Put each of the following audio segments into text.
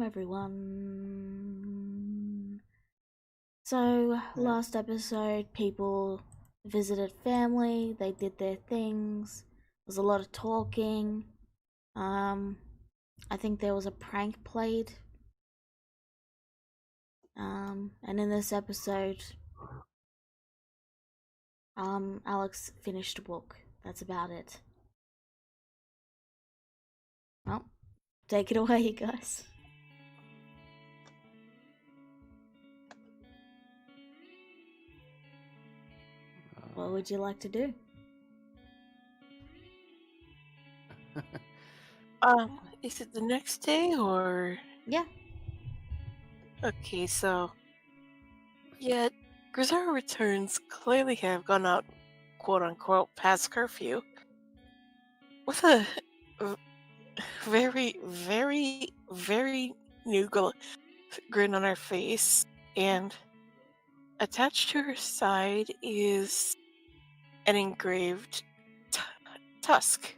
everyone. So, last episode, people visited family, they did their things, there was a lot of talking. I think there was a prank played. And in this episode, Alex finished a book. That's about it. Well, take it away, you guys. What would you like to do? Is it the next day or? Yeah. Okay, so yet Grizzara returns clearly have gone out, quote unquote, past curfew, with a very, very, very new grin on her face, and attached to her side is an engraved tusk,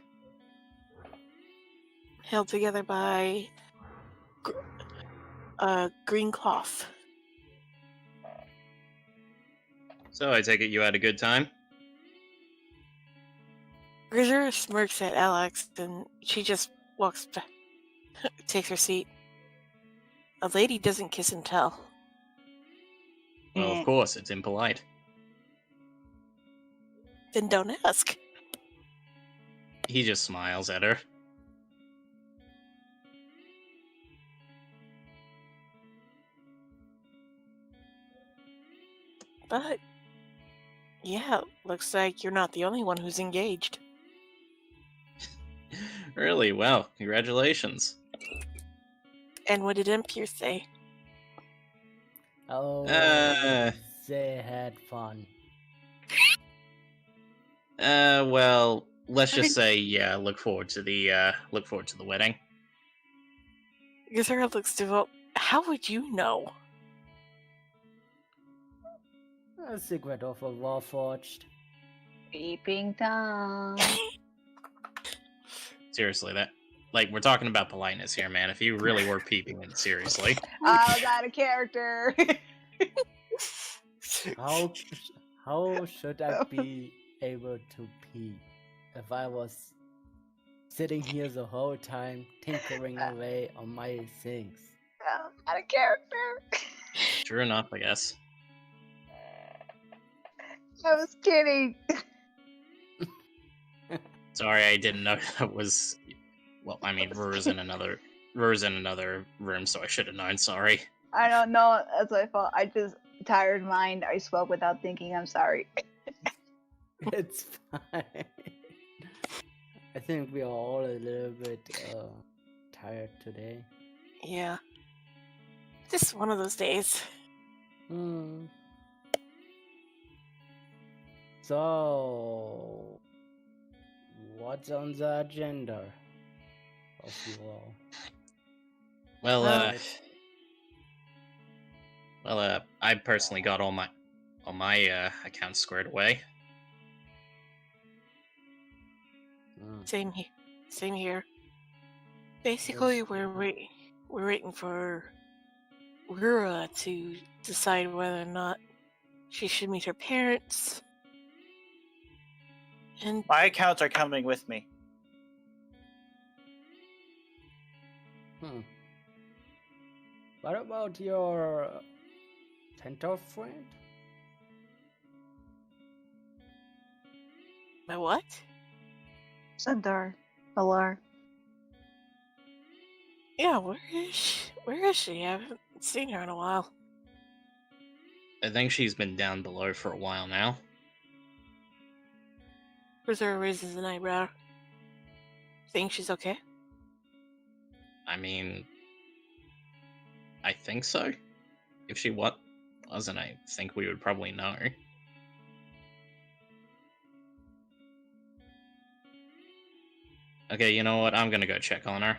held together by green cloth. So I take it you had a good time? Grizzara smirks at Alex, and she just walks back, takes her seat. A lady doesn't kiss and tell. Well, of course, it's impolite. Then don't ask. He just smiles at her. But, yeah, looks like you're not the only one who's engaged. Really? Well, congratulations. And what did Empire say? Oh, they had fun. Well, let's just say, yeah, look forward to the wedding. Gazara looks devout. How would you know? A secret of a Warforged. Peeping Tom. Seriously, we're talking about politeness here, man. If you really were peeping it seriously. I was out of character. How should I be able to pee if I was sitting here the whole time tinkering away on my things? Out of character. True enough, I guess. I was kidding. Sorry, I didn't know that was. Well, I mean, Rur's in another room, so I should have known. Sorry. I don't know. That's my fault. I just tired mind. I spoke without thinking. I'm sorry. It's fine. I think we are all a little bit tired today. Yeah. Just one of those days. So, what's on the agenda of you all? Well, I personally got all my accounts squared away. Same here. Basically, we're waiting for Rura to decide whether or not she should meet her parents. And my accounts are coming with me. What about your centaur friend? my what? Centaur. Alar. Yeah, where is she? I haven't seen her in a while. I think she's been down below for a while now. Grizzara raises an eyebrow. Think she's okay? I mean, I think so. If she wasn't, I think we would probably know. Okay, you know what? I'm gonna go check on her.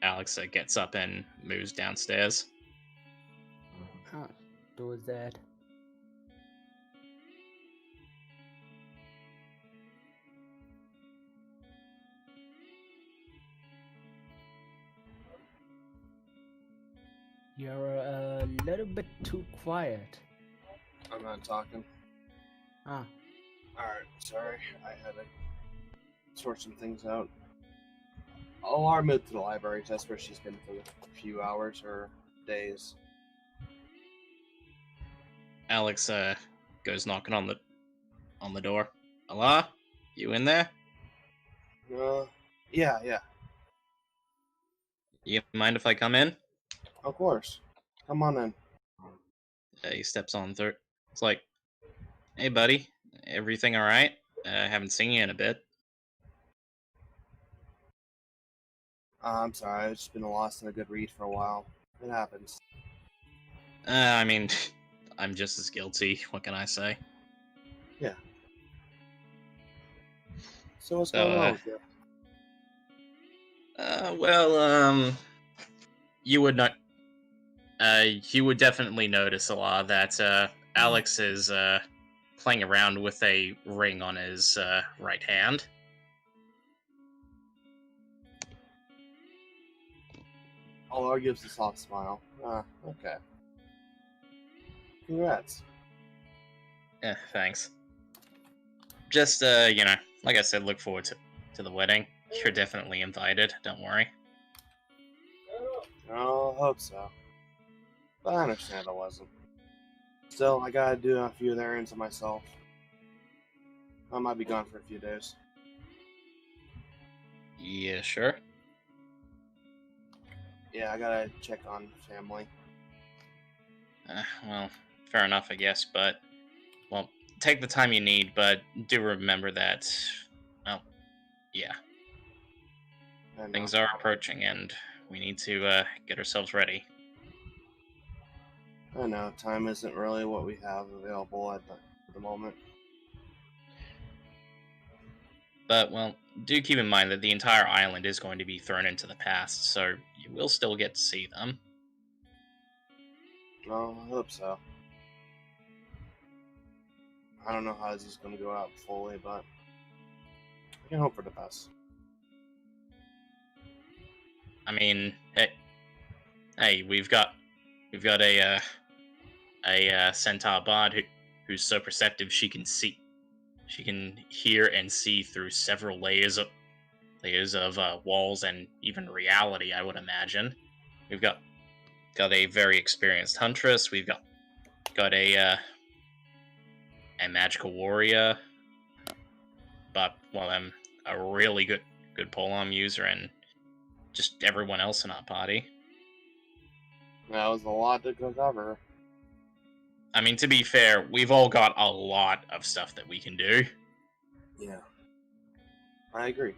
Alex gets up and moves downstairs. Do that. You're a little bit too quiet. I'm not talking. Ah, Alright, sorry. I had to sort some things out. I'll move to the library. That's where she's been for a few hours or days. Alex goes knocking on the door. Allah, you in there? Yeah. You mind if I come in? Of course. Come on in. He steps on through. It's like, hey buddy, everything all right? I haven't seen you in a bit. I'm sorry. I've just been lost in a good read for a while. It happens. I mean, I'm just as guilty. What can I say? Yeah. So what's going on with you? You would not. You would definitely notice a lot that Alex is playing around with a ring on his right hand. Alar gives a soft smile. Okay. Congrats. Yeah, thanks. Just like I said, look forward to the wedding. You're definitely invited. Don't worry. I hope so. But I understand I wasn't. Still, I gotta do a few errands of myself. I might be gone for a few days. Yeah, sure. Yeah, I gotta check on family. Well, fair enough, I guess. But well, take the time you need. But do remember that. Well, yeah, things are approaching, and we need to get ourselves ready. I know, time isn't really what we have available at the moment. But, well, do keep in mind that the entire island is going to be thrown into the past, so you will still get to see them. No, I hope so. I don't know how this is going to go out fully, but I can hope for the best. I mean, hey, we've got a centaur bard who's so perceptive she can hear and see through several layers of walls and even reality, I would imagine. We've got a very experienced huntress. We've got a magical warrior, but well, I'm a really good polearm user, and just everyone else in our party. That was a lot to cover. I mean, to be fair, we've all got a lot of stuff that we can do. Yeah. I agree.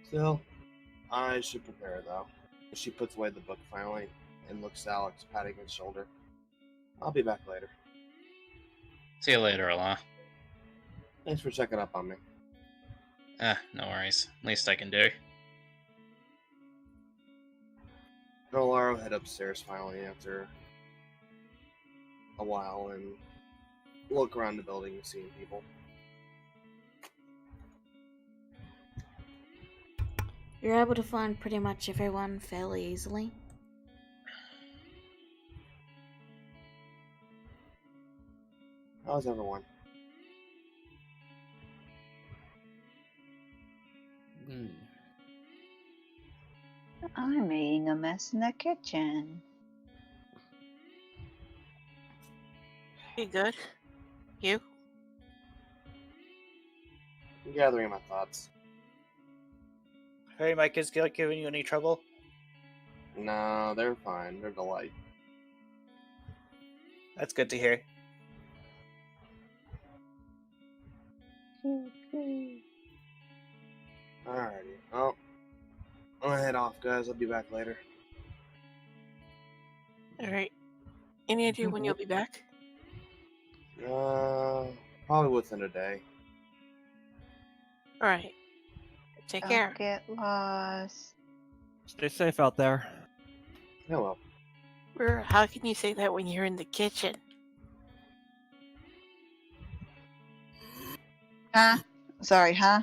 Still, I should prepare, though. She puts away the book finally and looks at Alex, patting his shoulder. I'll be back later. See you later, Allah. Thanks for checking up on me. No worries. Least I can do. Alar will head upstairs finally after a while and look around the building and seeing people. You're able to find pretty much everyone fairly easily. How's everyone? I'm making a mess in the kitchen. You good? You? I'm gathering my thoughts. Harry, my kids giving you any trouble? No, they're fine. They're delight. That's good to hear. Alrighty. Well, I'm gonna head off, guys. I'll be back later. Alright. Any idea when you'll be back? Probably within a day. Alright. Take Don't care. get lost. Stay safe out there. Hello. How can you say that when you're in the kitchen? Huh? Sorry, huh?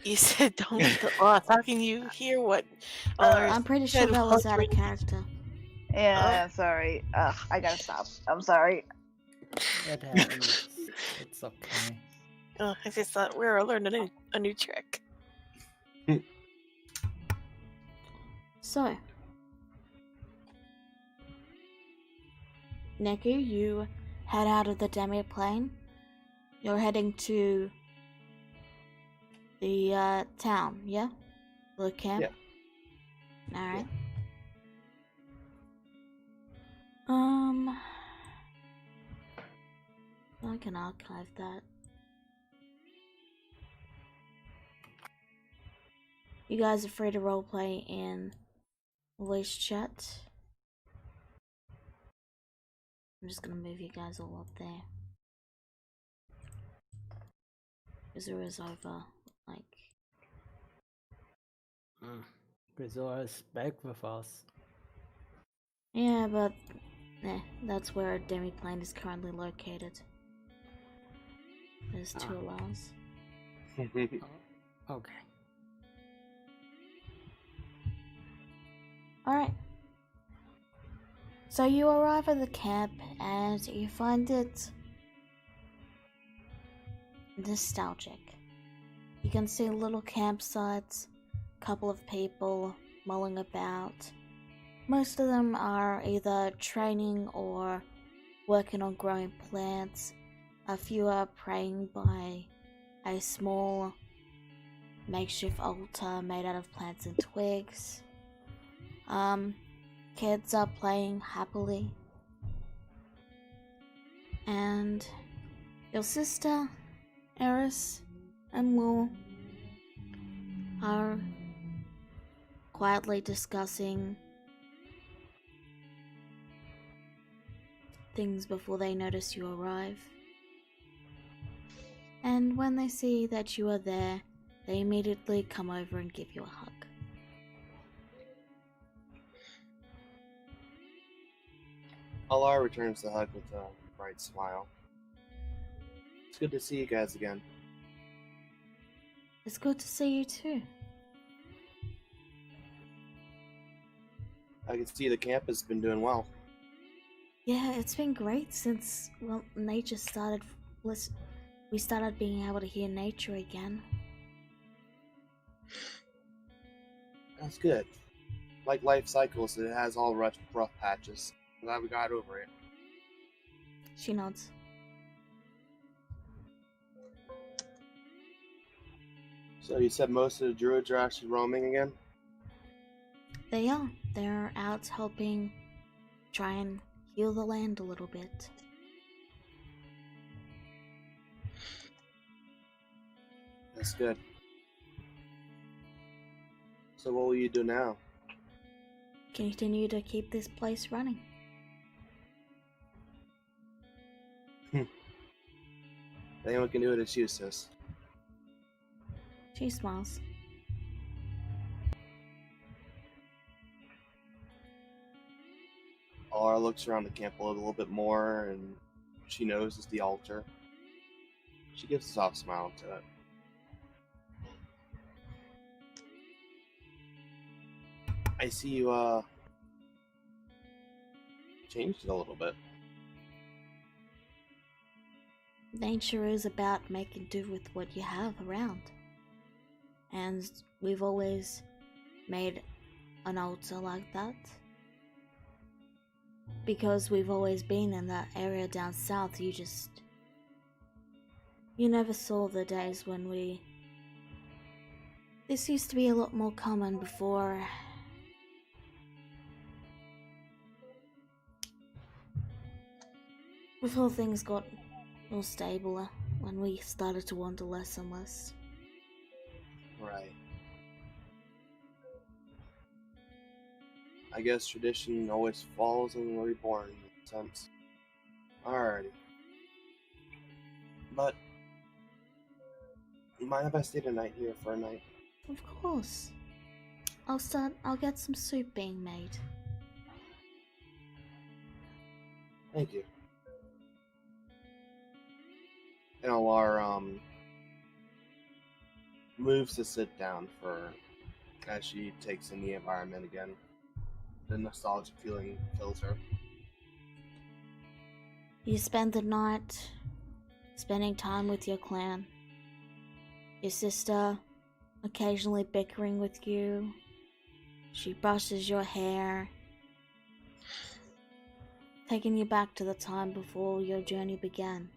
You said don't get the lost. How can you hear what? I'm pretty sure that was out of character. Yeah, sorry. I gotta stop. I'm sorry. It happens. It's okay. Oh, I just thought we were learning a new trick. So, Neku, you head out of the demi plane. You're heading to the town, yeah? The camp? Yeah. Alright. I can archive that. You guys are free to roleplay in voice chat. I'm just gonna move you guys all up there. Grizora is over, like... Grizora is back with us. Yeah, but... that's where a demi-plane is currently located. There's two alarms. Okay. Alright. So you arrive at the camp and you find it nostalgic. You can see little campsites, couple of people mulling about. Most of them are either training or working on growing plants. A few are praying by a small makeshift altar made out of plants and twigs. Kids are playing happily. And your sister, Eris, and Lou are quietly discussing things before they notice you arrive. And when they see that you are there, they immediately come over and give you a hug. Alar returns the hug with a bright smile. It's good to see you guys again. It's good to see you too. I can see the camp has been doing well. Yeah, it's been great since, well, nature started. We started being able to hear nature again. That's good. Like life cycles, it has all rough patches. I'm glad we got over it. She nods. So you said most of the druids are actually roaming again? They are. They're out helping try and heal the land a little bit. That's good. So what will you do now? Continue to keep this place running. Anyone can do it, it's you, sis. She smiles. Alara looks around the camp a little bit more, and she notices the altar. She gives a soft smile to it. I see you, changed it a little bit. Nature is about making do with what you have around. And we've always made an altar like that. Because we've always been in that area down south, you never saw the days when this used to be a lot more common before things got more stable, when we started to wander less and less. Right. I guess tradition always falls and we're reborn in a sense. Alrighty. But, you mind if I stay the night here for a night? Of course. I'll get some soup being made. Thank you. And Alar, moves to sit down as she takes in the environment again. The nostalgic feeling fills her. You spend the night spending time with your clan. Your sister occasionally bickering with you. She brushes your hair, taking you back to the time before your journey began.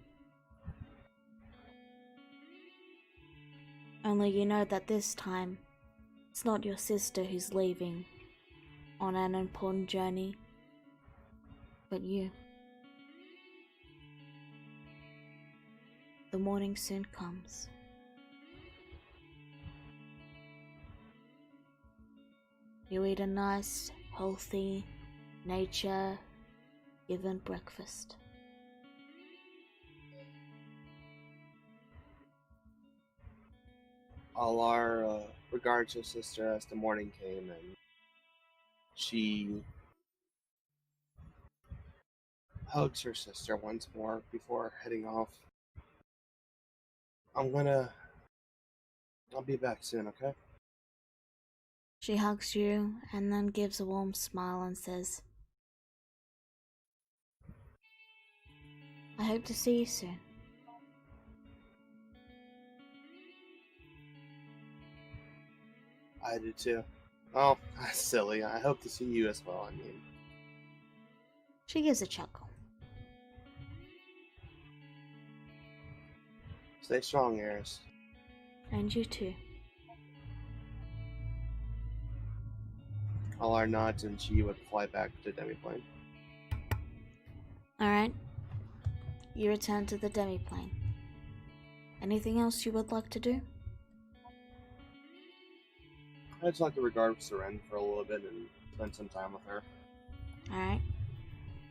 Only you know that this time, it's not your sister who's leaving on an important journey, but you. The morning soon comes. You eat a nice, healthy, nature-given breakfast. All our regards to sister as the morning came, and she hugs her sister once more before heading off. I'll be back soon, okay? She hugs you and then gives a warm smile and says, I hope to see you soon. I do too. Oh, that's silly. I hope to see you as well, I mean. She gives a chuckle. Stay strong, Eris. And you too. All our nods, and she would fly back to Demiplane. Alright. You return to the demiplane. Anything else you would like to do? I'd just like to regard Seren for a little bit and spend some time with her. Alright.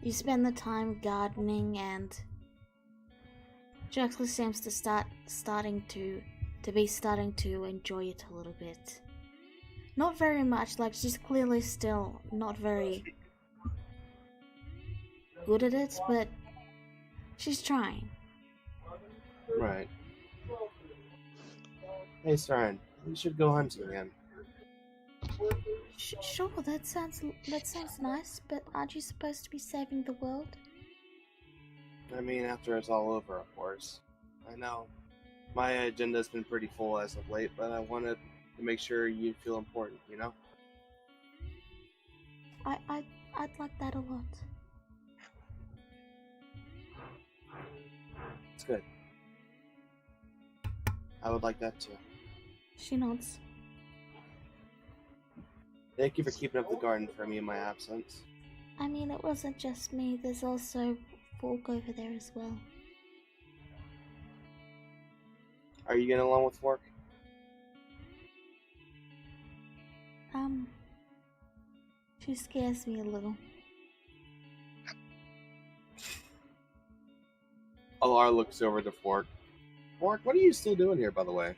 You spend the time gardening, and she actually seems to starting to enjoy it a little bit. Not very much, like she's clearly still not very good at it, but she's trying. Right. Hey, Seren, we should go hunting again. Sure, that sounds nice, but aren't you supposed to be saving the world? I mean, after it's all over, of course. I know. My agenda's been pretty full as of late, but I wanted to make sure you feel important, you know? I'd like that a lot. It's good. I would like that too. She nods. Thank you for keeping up the garden for me in my absence. I mean, it wasn't just me. There's also Fork over there as well. Are you getting along with Fork? She scares me a little. Alar looks over to Fork. Fork, what are you still doing here, by the way?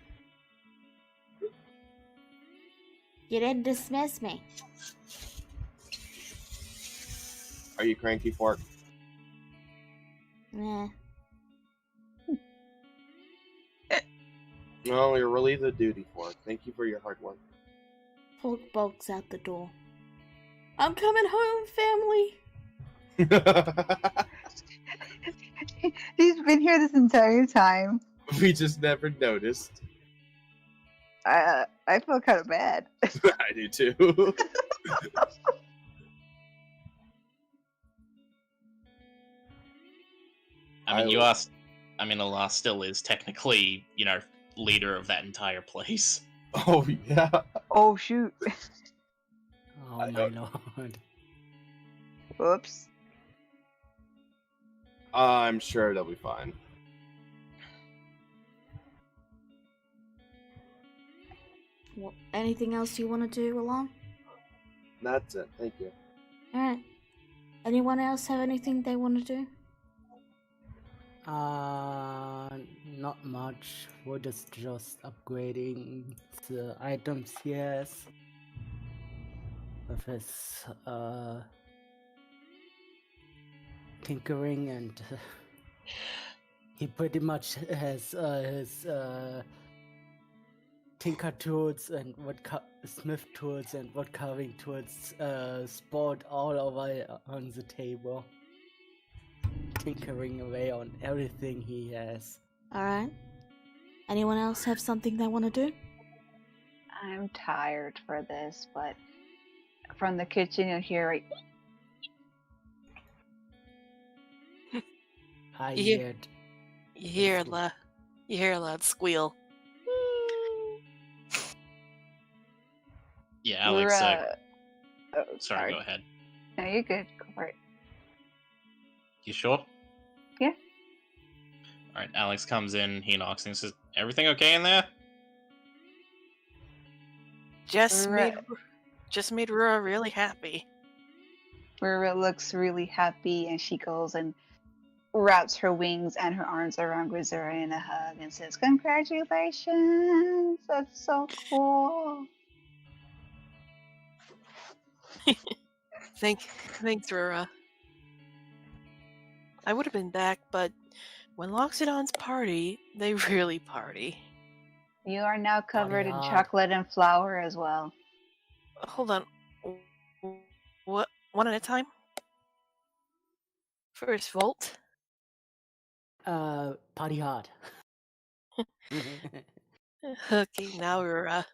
You didn't dismiss me. Are you cranky, Fork? Nah. No, you're relieved of duty, Fork. Thank you for your hard work. Fork bolts out the door. I'm coming home, family! He's been here this entire time. We just never noticed. I feel kind of bad. I do too. Alar still is technically, leader of that entire place. Oh, yeah. Oh, shoot. Oh my lord. Whoops. I'm sure they'll be fine. Well, anything else you want to do along? That's it. Thank you. Alright. Anyone else have anything they want to do? Not much. We're just upgrading the items he has. With his, tinkering, and he pretty much has his tinker tools and smith tools and wood carving tools sprawled all over on the table, tinkering away on everything he has. Alright. Anyone else have something they want to do? I'm tired for this, but from the kitchen you'll hear it. I You- heard. You hear a loud squeal. Yeah, Alex. Oh, Sorry, go ahead. No, you're good. Go for it. You sure? Yeah. All right. Alex comes in. He knocks and says, "Everything okay in there?" Just Right. made Rura really happy. Rura looks really happy, and she goes and wraps her wings and her arms around Grisura in a hug and says, "Congratulations! That's so cool." Thanks, Rura. I would have been back, but when Loxodon's party, they really party. You are now covered in hard. chocolate and flour as well. Hold on. What? One at a time? First Volt. Party hard. Okay, now Rura.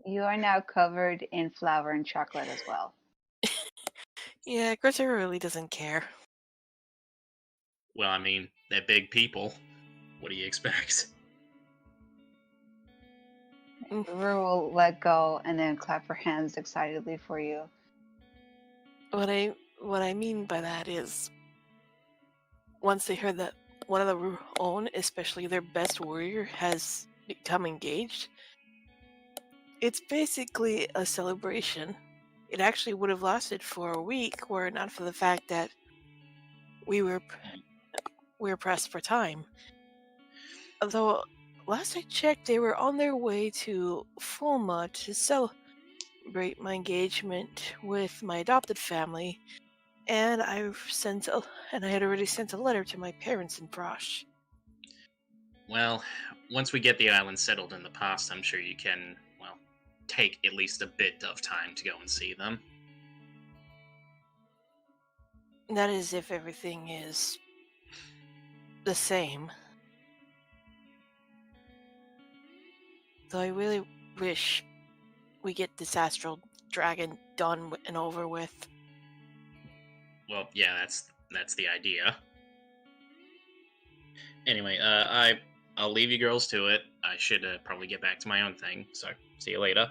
You are now covered in flour and chocolate as well. Yeah, Grisura really doesn't care. Well, I mean, they're big people. What do you expect? Rura will let go and then clap her hands excitedly for you. What I mean by that is, once they heard that one of their own, especially their best warrior, has become engaged, it's basically a celebration. It actually would have lasted for a week were it not for the fact that we were pressed for time. Although last I checked, they were on their way to Fulma to celebrate my engagement with my adopted family, and I had already sent a letter to my parents in Prosh. Well, once we get the island settled in the past, I'm sure you can, well, take at least a bit of time to go and see them. That is if everything is the same. Though I really wish we get this astral dragon done and over with. Well, yeah, that's the idea. Anyway, I'll leave you girls to it. I should probably get back to my own thing. So, see you later.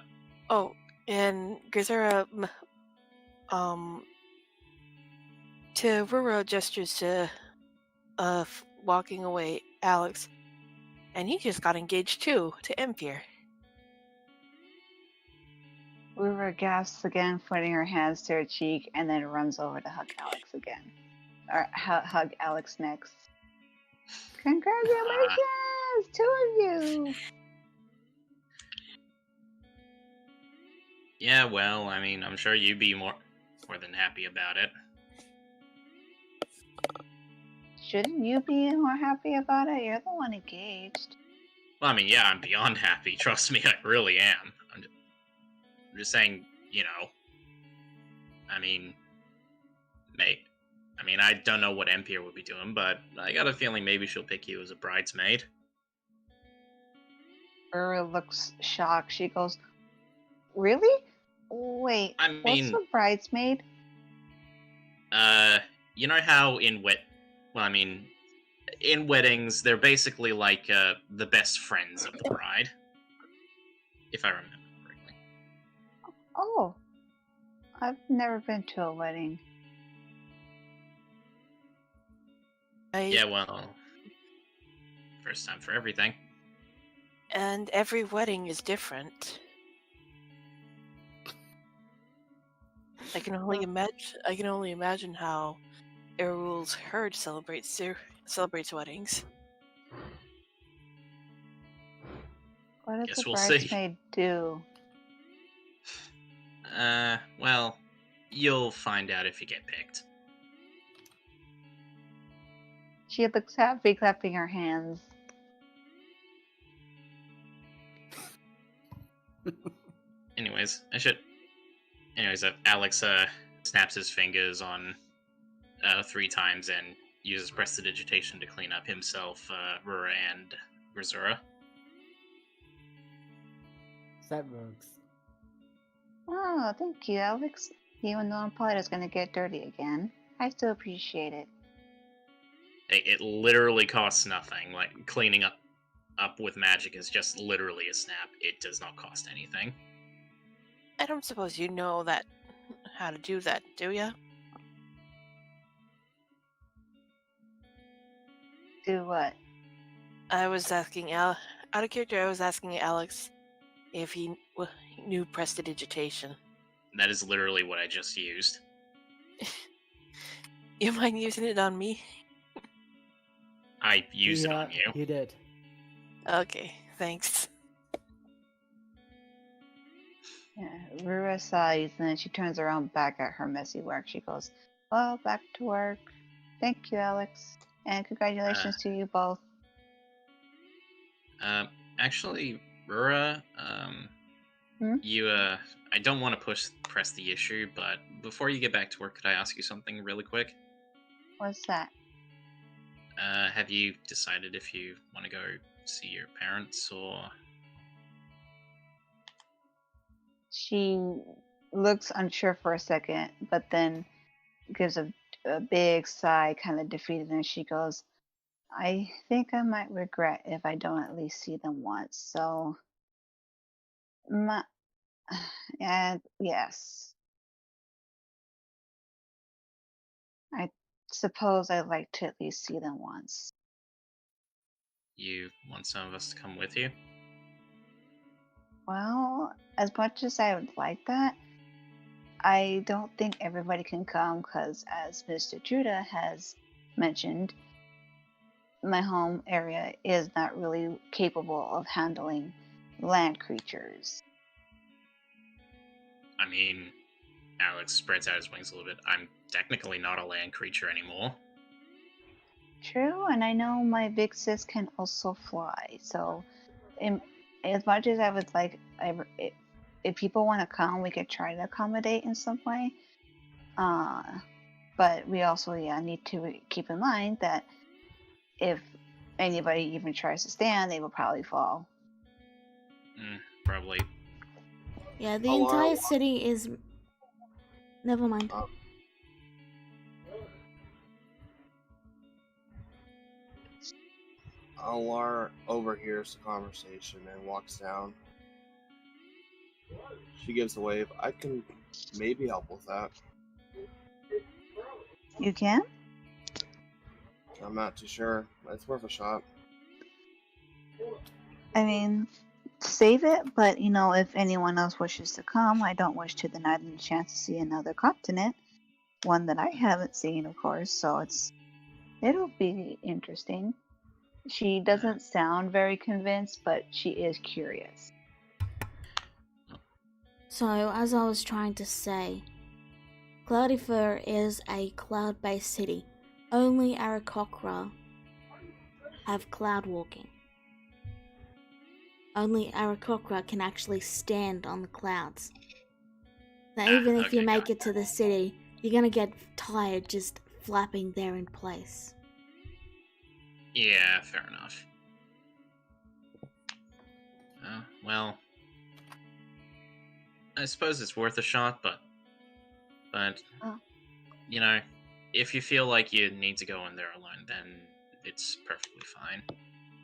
Oh, and Grisura, to Rura gestures to, walking away, Alex, and he just got engaged too, to Empire. Rura gasps again, putting her hands to her cheek, and then runs over to hug Alex again. Or hug Alex next. Congratulations! Two of you! Yeah, well, I mean, I'm sure you'd be more than happy about it. Shouldn't you be more happy about it? You're the one engaged. Well, I mean, yeah, I'm beyond happy. Trust me, I really am. I'm just saying, you know. I mean, mate. I mean, I don't know what Empire would be doing, but I got a feeling maybe she'll pick you as a bridesmaid. Rura looks shocked. She goes, "Really? Wait, I mean, what's a bridesmaid?" You know how in weddings, they're basically like the best friends of the bride, if I remember correctly. Oh, I've never been to a wedding. Yeah, well, first time for everything. And every wedding is different. I can only imagine how Erul's herd celebrates weddings. What does Guess a we'll see. bridesmaid do? Well, you'll find out if you get picked. She looks happy, clapping her hands. Anyways, Alex snaps his fingers on 3 times and uses prestidigitation to clean up himself, Rura, and Grisura. That works. Oh, thank you, Alex. Even though I'm probably just gonna get dirty again, I still appreciate it. It literally costs nothing. Like, cleaning up with magic is just literally a snap. It does not cost anything. I don't suppose you know that how to do that, do ya? Do what? I was asking out of character. I was asking Alex if he knew prestidigitation. That is literally what I just used. You mind using it on me? I used it on you. You did. Okay, thanks. Yeah, Rura sighs and then she turns around back at her messy work. She goes, well, back to work. Thank you, Alex. And congratulations to you both. Actually, Rura, Hmm? I don't want to press the issue, but before you get back to work, could I ask you something really quick? What's that? Have you decided if you want to go see your parents, or... She looks unsure for a second, but then gives a big sigh, kind of defeated, and she goes, I think I might regret if I don't at least see them once. So, yes. I suppose I'd like to at least see them once. You want some of us to come with you? Well, as much as I would like that, I don't think everybody can come because, as Mr. Judah has mentioned, my home area is not really capable of handling land creatures. I mean, Alex spreads out his wings a little bit. I'm technically not a land creature anymore. True, and I know my big sis can also fly, so as much as I would like, if people want to come, we could try to accommodate in some way. But we also, need to keep in mind that if anybody even tries to stand, they will probably fall. Probably. Yeah, the entire city is... Never mind. Alar overhears the conversation and walks down. She gives a wave. I can maybe help with that. You can? I'm not too sure. It's worth a shot. I mean, save it, but if anyone else wishes to come, I don't wish to deny them the chance to see another continent. One that I haven't seen, of course, so it'll be interesting. She doesn't sound very convinced, but she is curious. So, as I was trying to say, Cloudyfur is a cloud-based city. Only Aarakocra have cloud walking. Only Aarakocra can actually stand on the clouds. Now, even if you make it to the city, you're gonna get tired just flapping there in place. Yeah, fair enough. Well, I suppose it's worth a shot, but if you feel like you need to go in there alone, then it's perfectly fine.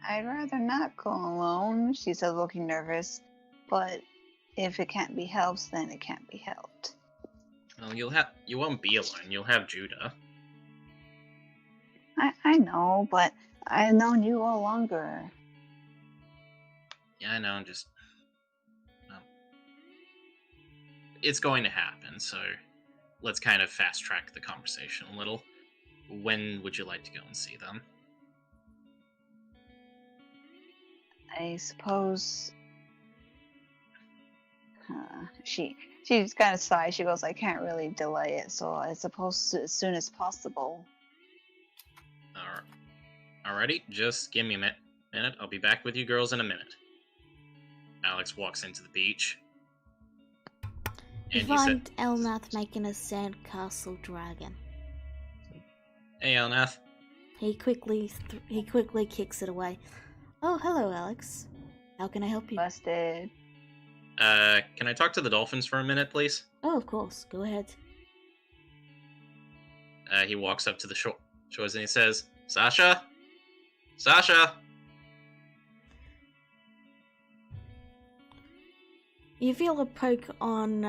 I'd rather not go alone, she said, looking nervous. But if it can't be helped, then it can't be helped. Well, you won't be alone. You'll have Judah. I know, but I've known you all longer. Yeah, I know. It's going to happen. So let's kind of fast track the conversation a little. When would you like to go and see them? I suppose she just kind of sighs. She goes, I can't really delay it, so I suppose as soon as possible. Alrighty, just give me a minute. I'll be back with you girls in a minute. Alex walks into the beach. You And he said, find Elnath making a sandcastle dragon. "Hey, Elnath." He quickly kicks it away. Oh, hello, Alex. How can I help you? Busted. Can I talk to the dolphins for a minute, please? Oh, of course. Go ahead. He walks up to the shores and he says, "Sasha? Sasha?" You feel a poke on,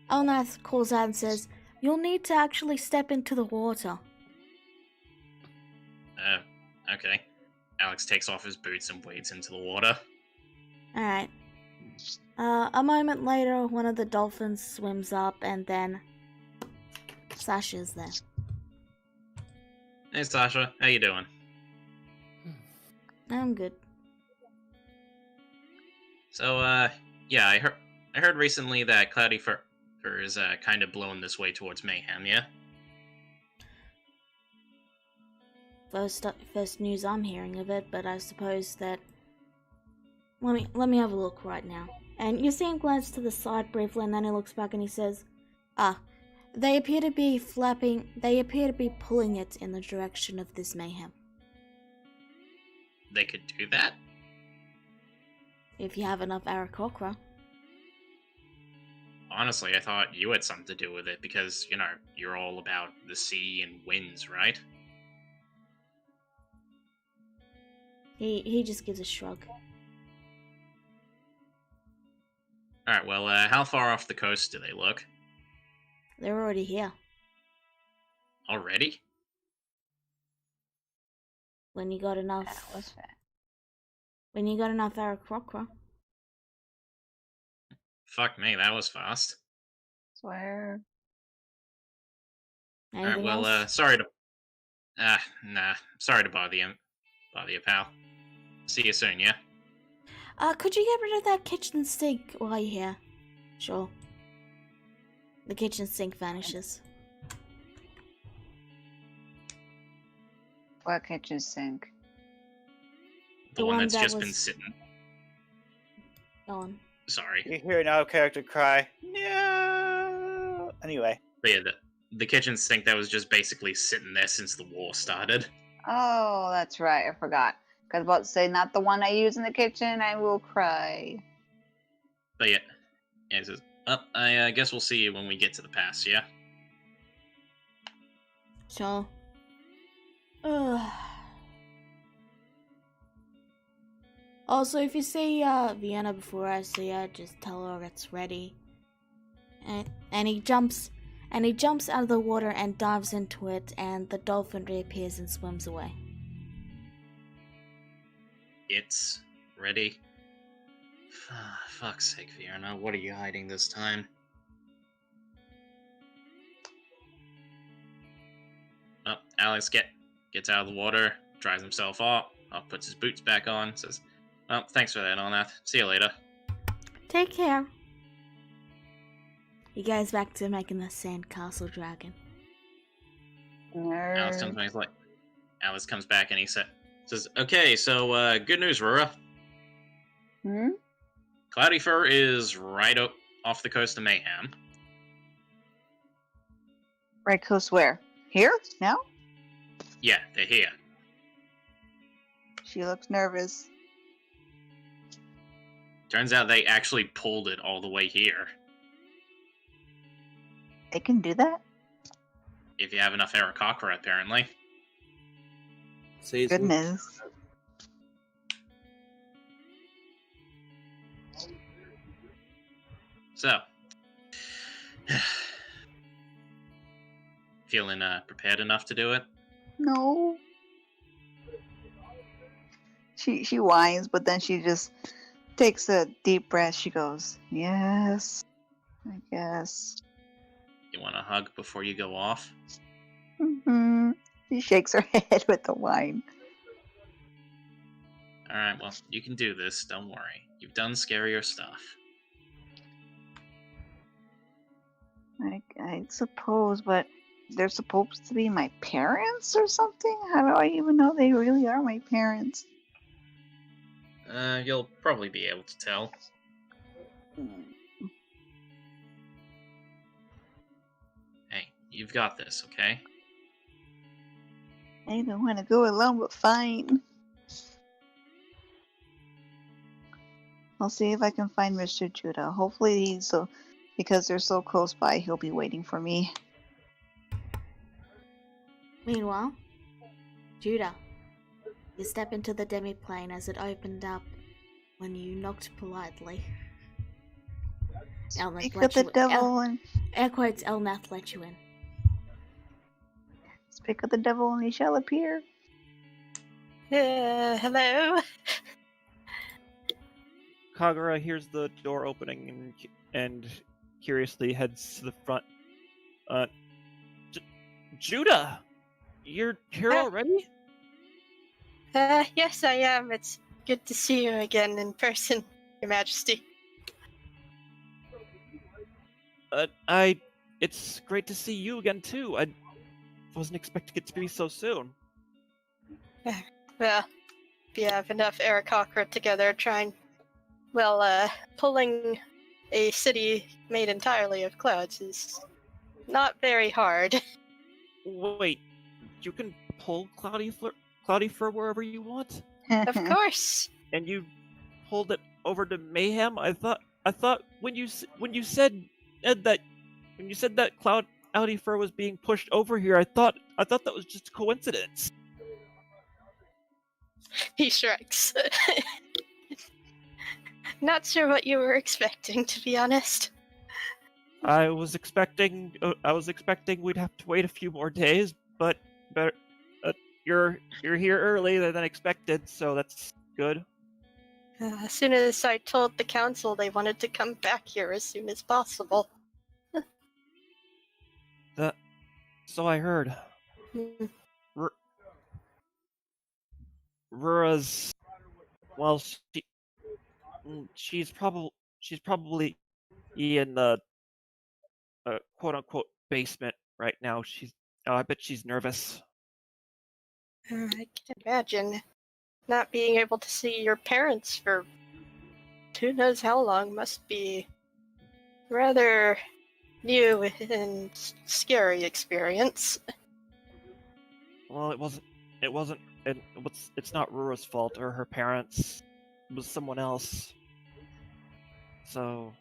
Elnath calls out and says, "You'll need to actually step into the water." Okay. Alex takes off his boots and wades into the water. Alright. A moment later, one of the dolphins swims up, and then Sasha's there. Hey, Sasha. How you doing? I'm good. So, yeah, I heard recently that Cloudy Fur is kind of blowing this way towards Mayhem, yeah? First news I'm hearing of it, but I suppose that... Let me have a look right now. And you see him glance to the side briefly, and then he looks back and he says, they appear to be pulling it in the direction of this Mayhem. They could do that? If you have enough Aarakocra. Honestly, I thought you had something to do with it because, you know, you're all about the sea and winds, right? He just gives a shrug. Alright, well, how far off the coast do they look? They're already here. Already? When you got enough... That was fast. When you got enough Aarakocra. Fuck me, that was fast. Swear. Alright, Anything well, else? sorry to bother you, pal. See you soon, yeah? Could you get rid of that kitchen sink while you're here? Sure. The kitchen sink vanishes. What kitchen sink? The The one one that's that just been was- sitting. Go on. Sorry. You hear an out character cry, "No!" Anyway, But yeah, the kitchen sink that was just basically sitting there since the war started. Oh, that's right. I forgot. I was about to say, not the one I use in the kitchen. I will cry. But yeah, he says, I guess we'll see you when we get to the pass, yeah? Sure. Also, if you see Vienna before I see her, just tell her it's ready. And he jumps out of the water and dives into it, and the dolphin reappears and swims away. It's ready. Fuck's sake, Fiona, what are you hiding this time? Oh, Alex gets out of the water, dries himself off, puts his boots back on, says, "Well, thanks for that, Elnath. See you later." Take care. He goes back to making the sandcastle dragon. Alex Nerd. comes back and he says, "Okay, so good news, Rura. Hmm? Cloudy Fur is right off the coast of Mayhem. Right coast where? Here? Now? Yeah, they're here. She looks nervous. Turns out they actually pulled it all the way here. They can do that? If you have enough Aarakocra, apparently. Season. Goodness. So, feeling prepared enough to do it? No. She whines, but then she just takes a deep breath. She goes, "Yes, I guess." You want a hug before you go off? Hmm. She shakes her head with the whine. Alright, well, you can do this, don't worry. You've done scarier stuff. I suppose, but they're supposed to be my parents or something? How do I even know they really are my parents? You'll probably be able to tell. Hey, you've got this, okay? I don't want to go alone, but fine. I'll see if I can find Mr. Judah. Hopefully, because they're so close by, he'll be waiting for me. Meanwhile, Judah, you step into the demi-plane as it opened up when you knocked politely. Speak of the devil and... Air quotes, Elnath let you in. Speak of the devil and he shall appear. Hello? Kagura hears the door opening and curiously heads to the front. Judah! You're here already? Yes, I am. It's good to see you again in person, Your Majesty. It's great to see you again, too. I wasn't expecting it to be so soon. Well, if you have enough Aarakocra together, pulling a city made entirely of clouds is not very hard. Wait, you can pull Cloudy Fur wherever you want? Of course. And you pulled it over to Mayhem? I thought when you said that Cloudy Fur was being pushed over here, I thought that was just a coincidence. He shrugs. Not sure what you were expecting, to be honest. I was expecting we'd have to wait a few more days, but you're here earlier than expected, so that's good. As soon as I told the council they wanted to come back here as soon as possible. So I heard. Mm. Rura's, well, she's probably in the quote unquote basement right now. I bet she's nervous. I can imagine. Not being able to see your parents for who knows how long must be rather new and scary experience. Well, it's not Rura's fault or her parents. It was someone else. So,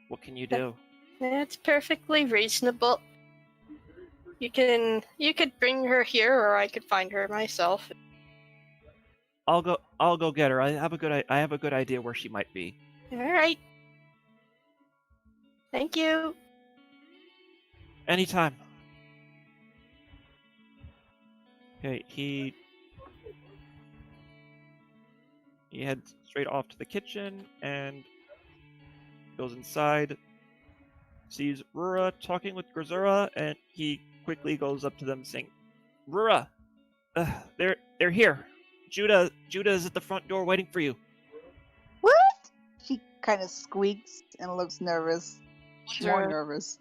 what can you do? It's perfectly reasonable. You could bring her here, or I could find her myself. I'll go get her. I have a good idea where she might be. All right. Thank you. Anytime. Okay, he heads straight off to the kitchen and goes inside, sees Rura talking with Grazura, and he quickly goes up to them saying, "Rura, they're here. Judah is at the front door waiting for you." What? She kind of squeaks and looks nervous. More nervous.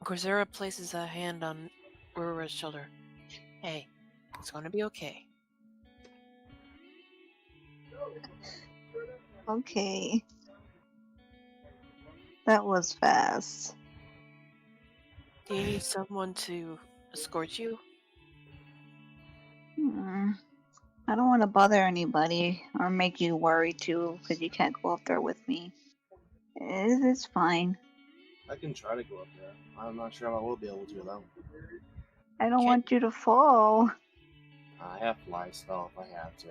Grazura places a hand on Rura's shoulder. Hey, it's gonna be okay. Okay. That was fast. Do you need someone to escort you? I don't want to bother anybody or make you worry too, because you can't go up there with me. It's fine. I can try to go up there. I'm not sure if I will be able to though. I don't want you to fall. I have fly spell if I have to.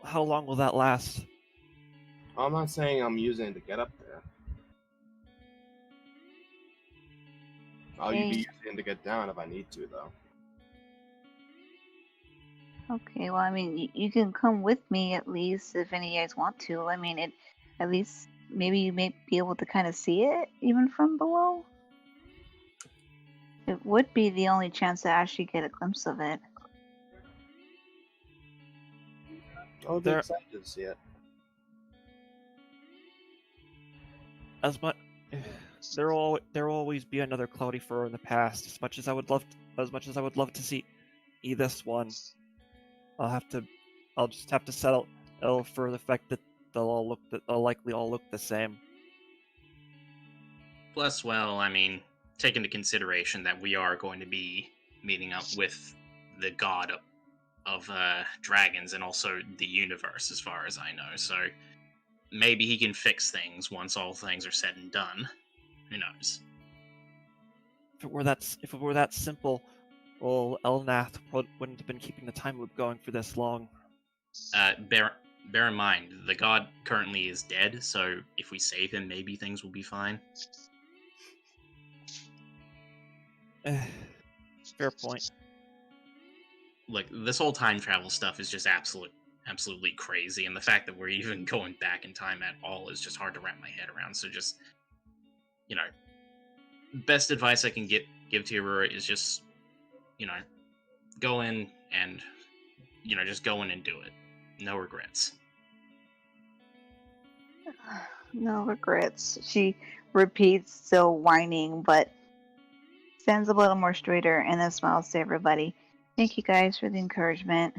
How long will that last? I'm not saying I'm using it to get up there. I'll be using it to get down if I need to, though. Okay, well, I mean, you can come with me at least if any of you guys want to. I mean, at least maybe you may be able to kind of see it even from below. It would be the only chance to actually get a glimpse of it. I'll be excited to see it. There will always be another Cloudy Fur in the past. As much as I would love to see this one, I'll I'll just have to settle for the fact that they'll likely all look the same. Plus, well, I mean, take into consideration that we are going to be meeting up with the god of dragons and also the universe, as far as I know. So maybe he can fix things once all things are said and done. Who knows? If it were that simple, well, Elnath wouldn't have been keeping the time loop going for this long. Bear in mind, the god currently is dead, so if we save him, maybe things will be fine. Fair point. Look, this whole time travel stuff is just absolutely crazy, and the fact that we're even going back in time at all is just hard to wrap my head around. So just, best advice I can give to Aurora is just, go in and, just go in and do it. No regrets. No regrets. She repeats, still whining, but stands a little more straighter and then smiles to everybody. Thank you guys for the encouragement.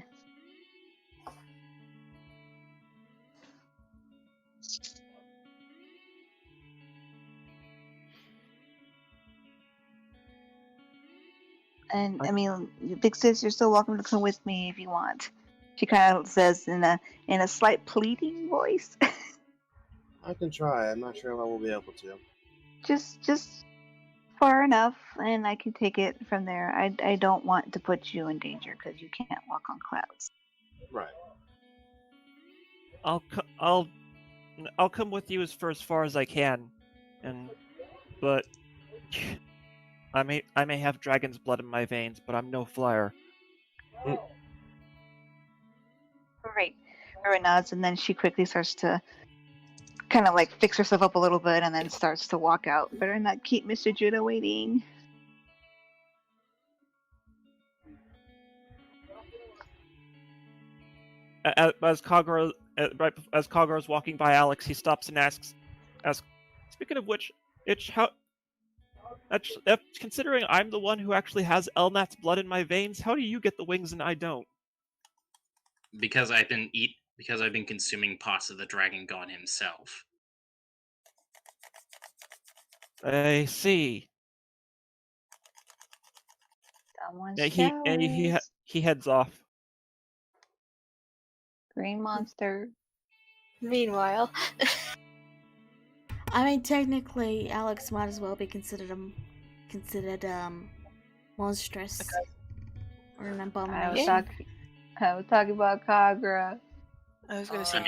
And I mean, Big Sis, you're still welcome to come with me if you want. She kind of says in a slight pleading voice. I can try. I'm not sure if I will be able to. Just far enough, and I can take it from there. I don't want to put you in danger because you can't walk on clouds. Right. I'll come with you as far as I can, but I may have dragon's blood in my veins, but I'm no flyer. Right. Rura nods, and then she quickly starts to kind of like fix herself up a little bit, and then starts to walk out. Better not keep Mr. Judah waiting. As Kagura is walking by Alex, he stops and asks, "Speaking of which, considering I'm the one who actually has Elnath's blood in my veins, how do you get the wings and I don't?" Because I've been consuming parts of the dragon god himself. I see. Someone's He heads off. Green monster. Meanwhile, I mean, technically, Alex might as well be considered monstrous or an abomination. I was talking about Kagura. I was gonna say,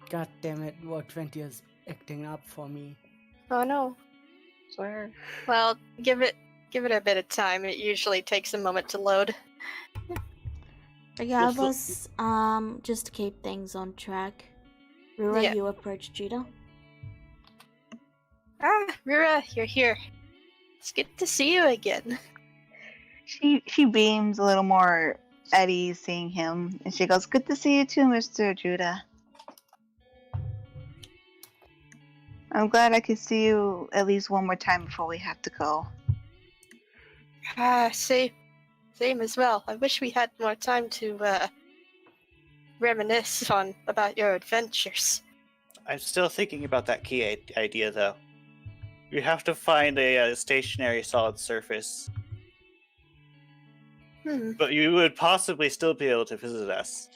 God damn it, War 20 is acting up for me. oh no. Swear. Well, give it a bit of time. It usually takes a moment to load. Regardless, just to keep things on track, Rura, Yeah. you approach Judah. Rura, you're here. It's good to see you again. She beams a little more at ease seeing him, and she goes, "Good to see you too, Mr. Judah. I'm glad I could see you at least one more time before we have to go." Same as well. I wish we had more time to reminisce about your adventures. I'm still thinking about that key idea, though. We have to find a stationary solid surface. But you would possibly still be able to visit us.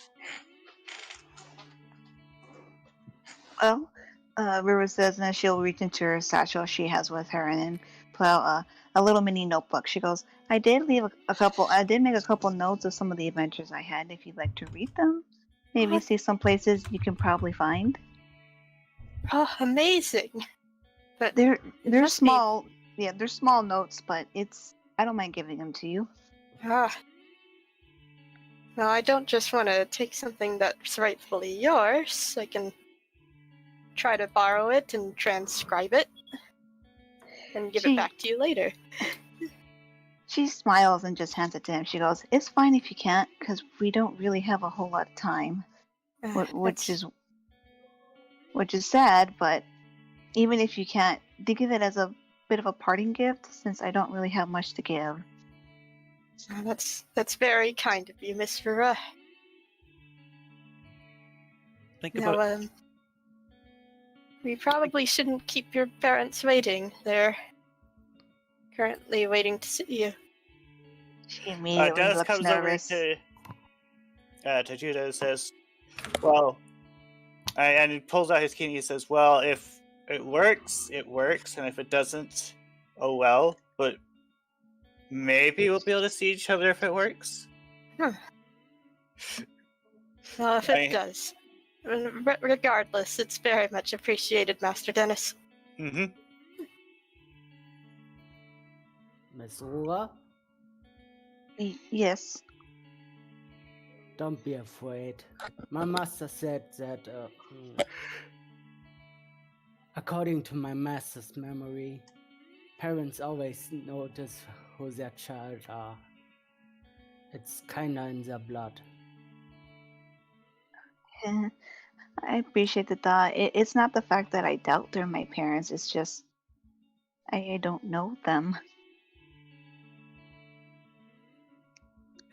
Well, Rura says, and then she'll reach into her satchel she has with her and then pull out a little mini notebook. She goes, I did make a couple notes of some of the adventures I had if you'd like to read them. Maybe see some places you can probably find. Oh, amazing. But they're small. Yeah, they're small notes, but I don't mind giving them to you. No, I don't just want to take something that's rightfully yours. I can try to borrow it and transcribe it and give it back to you later. She smiles and just hands it to him. She goes, "It's fine if you can't, because we don't really have a whole lot of time," which is sad. But even if you can't, think of it as a bit of a parting gift, since I don't really have much to give. Oh, that's very kind of you, Miss Rura. Think Now, about it. we probably shouldn't keep your parents waiting. They're currently waiting to see you. She immediately Dennis looks comes nervous. over to Judah and says, well, and he pulls out his key and he says, well, if it works, it works, and if it doesn't, oh well, but maybe we'll be able to see each other if it works. Well, if it does. Regardless, it's very much appreciated, Master Dennis. Mm-hmm. Miss Ura, Yes. don't be afraid. My master said that, according to my master's memory, parents always notice who their child are. It's kinda in their blood. Yeah, I appreciate the thought. It's not the fact that I doubt they're my parents. It's just I don't know them.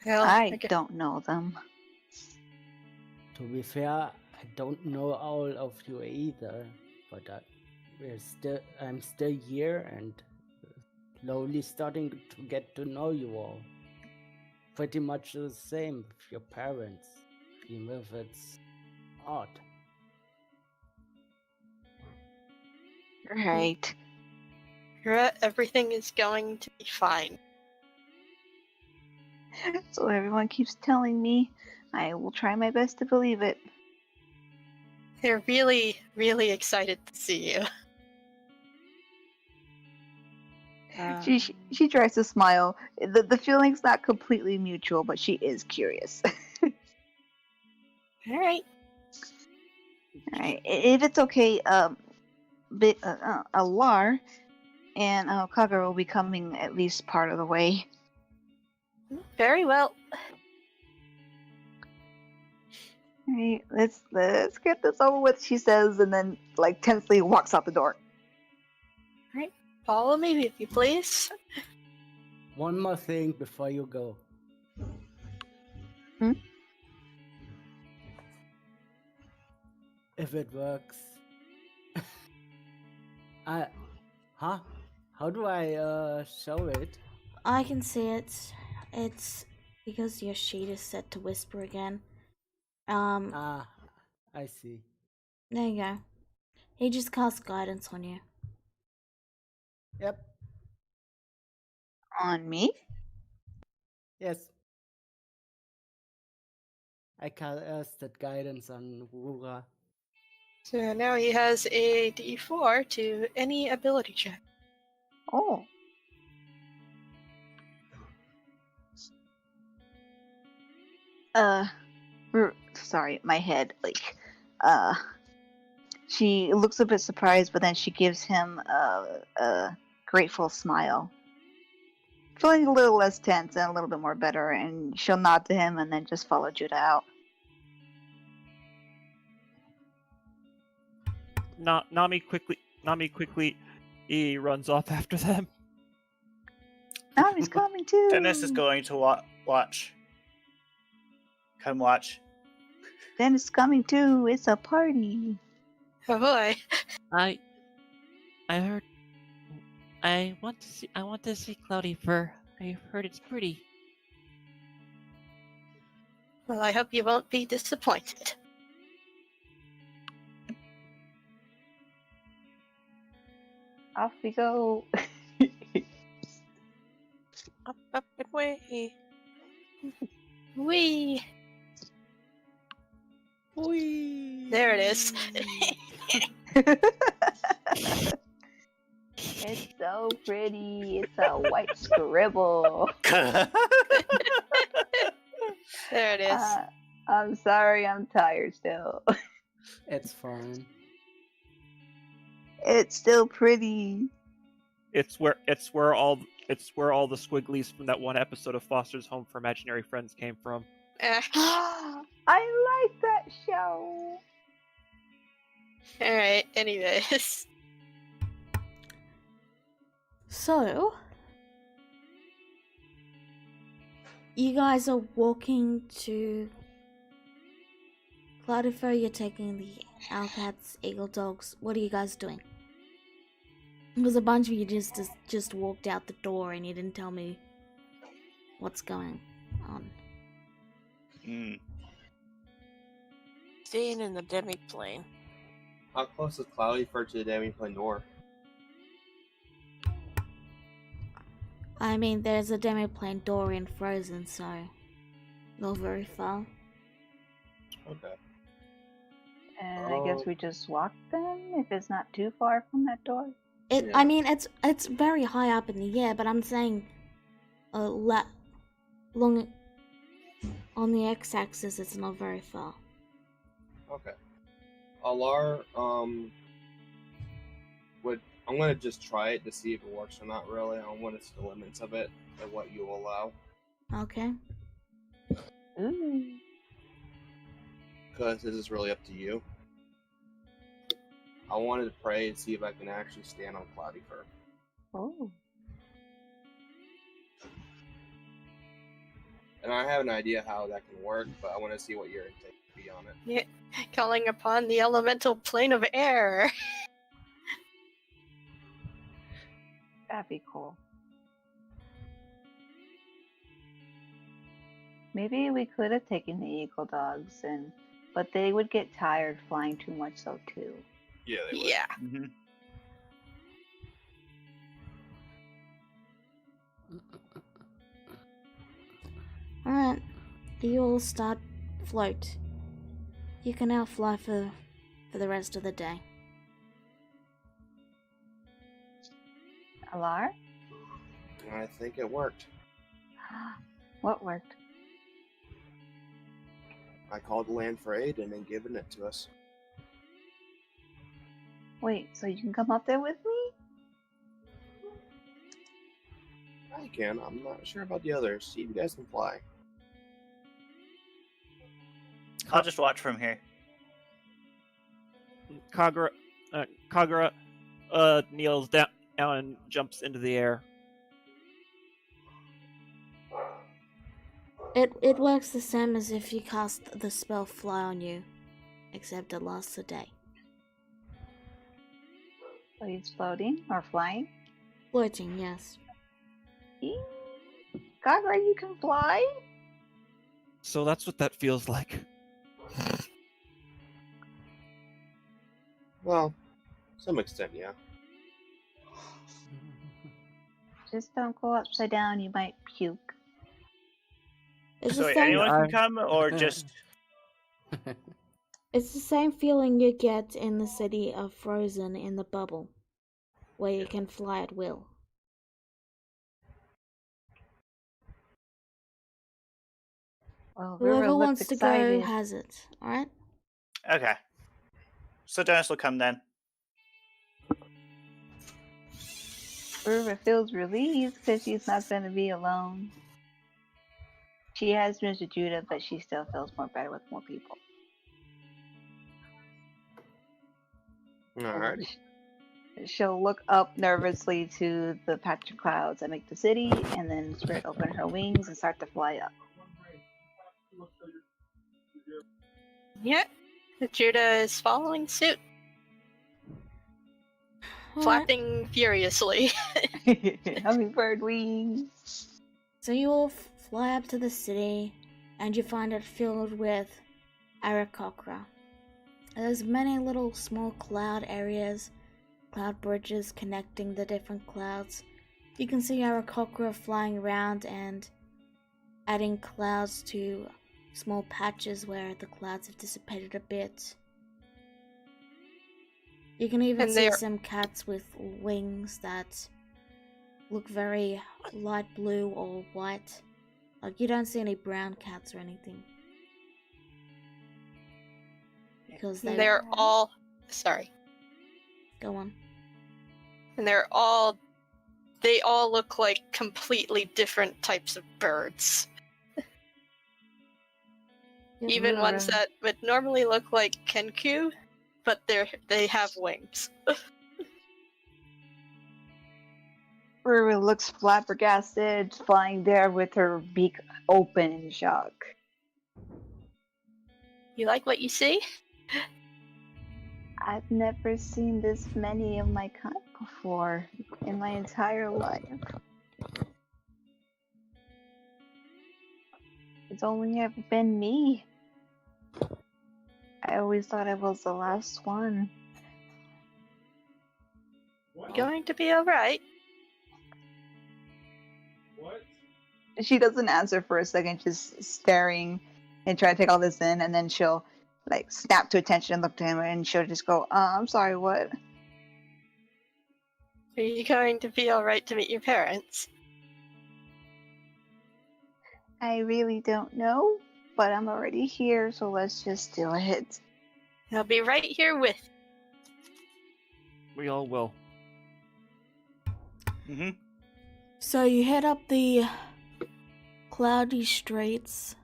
Well, I don't know them. To be fair, I don't know all of you either, but I'm still here and slowly starting to get to know you all. Pretty much the same with your parents, even if it's odd. Right. Everything is going to be fine. So everyone keeps telling me. I will try my best to believe it. They're really, really excited to see you. She tries to smile. The feeling's not completely mutual, but she is curious. All right. Alright, if it's okay, Alar and Kagura will be coming at least part of the way. Very well. Alright, let's get this over with, she says, and then like tensely walks out the door. Right. Follow me if you please. One more thing before you go. If it works. How do I show it? I can see it. It's because your sheet is set to whisper again. I see. There you go. He just cast guidance on you. Yep. On me? Yes. I casted guidance on Rura. So now he has a D4 to any ability check. Oh. Sorry, my head, she looks a bit surprised, but then she gives him a grateful smile. Feeling a little less tense and a little bit more better, and she'll nod to him and then just follow Judah out. Nami quickly he runs off after them. Nami's coming too! Dennis is going to watch. Come watch. Dennis is coming too, it's a party! Oh boy. I heard. I want to see Cloudy Fur. I heard it's pretty. Well, I hope you won't be disappointed. Off we go! Up and away. Whee! Whee! There it is. It's so pretty. It's a white scribble. There it is. I'm sorry, I'm tired still. It's fine. It's still pretty. It's where all the squigglies from that one episode of Foster's Home for Imaginary Friends came from. I like that show. Alright, anyways. So, You guys are walking to Cloudifer, you're taking the Owlcats, Eagle Dogs. What are you guys doing? Because a bunch of you just walked out the door and you didn't tell me what's going on. Staying in the demi-plane. How close is Cloudifer to the demi-plane door? I mean, there's a demi-plane door in Frozen, so not very far. Okay. And I guess we just walk then, if it's not too far from that door. It. Yeah. I mean, it's very high up in the air, but I'm saying, long on the x-axis, it's not very far. Okay. Alar, I'm gonna just try it to see if it works or not. Really, I want to see the limits of it and what you allow. Okay. Ooh. Because this is really up to you. I wanted to pray and see if I can actually stand on Cloudifer. Oh. And I have an idea how that can work, but I want to see what your intake would be on it. Yeah, calling upon the elemental plane of air. That'd be cool. Maybe we could have taken the Eagle Dogs, but they would get tired flying too much, so too. Yeah, they would. Yeah. Alright. You all start float. You can now fly for the rest of the day. Alar? I think it worked. What worked? I called land for aid and then given it to us. Wait, so you can come up there with me? I can. I'm not sure about the others. See if you guys can fly. I'll just watch from here. Kagura kneels down and jumps into the air. It works the same as if you cast the spell Fly on you, except it lasts a day. So he's floating or flying? Floating, yes. Kagura, you can fly? So that's what that feels like. Well, to some extent, yeah. Just don't go upside down, you might puke. It's So the same. anyone can come, or just... It's the same feeling you get in the city of Frozen in the bubble, where you can fly at will. Well, River Whoever looks wants to excited. go has it. All right. Okay. So Dennis will come then. River feels relieved because she's not going to be alone. She has Mr. Judah, but she still feels more better with more people. Alrighty. She'll look up nervously to the patch of clouds that make the city, and then spread open her wings and start to fly up. Yeah. Judah is following suit, All right. flapping furiously. Hummingbird wings. So you all fly up to the city, and you find it filled with Aarakocra. There's many little small cloud areas, cloud bridges connecting the different clouds. You can see Aarakocra flying around and adding clouds to small patches where the clouds have dissipated a bit. You can even And see they're- some cats with wings that look very light blue or white. Like, you don't see any brown cats or anything. Because And they're all... Sorry. Go on. And they all look like completely different types of birds. Even ones that would normally look like Kenku, but they have wings. Ruru looks flabbergasted, flying there with her beak open in shock. You like what you see? I've never seen this many of my kind before in my entire life. It's only ever been me. I always thought I was the last one. You're going to be alright. What? She doesn't answer for a second, just staring and trying to take all this in, and then she'll like snap to attention and look to him, and she'll just go, I'm sorry, what? Are you going to be alright to meet your parents? I really don't know, but I'm already here, so let's just do it. I'll be right here with you. We all will. Mm-hmm. So you head up the cloudy streets,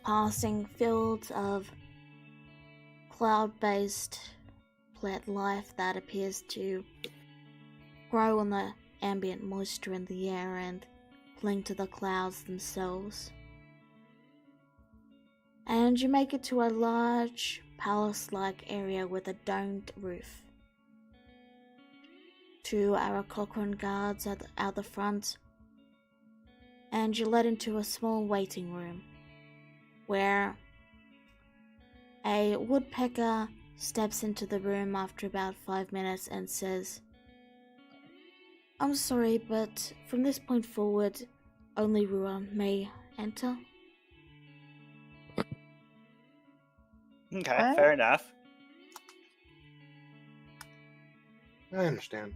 passing fields of cloud-based plant life that appears to grow on the ambient moisture in the air and cling to the clouds themselves. And you make it to a large palace-like area with a domed roof. Two Aarakocran guards out the front, and you're led into a small waiting room where a woodpecker steps into the room after about 5 minutes and says, I'm sorry, but from this point forward, only Rua may enter. Okay, What? fair enough. I understand.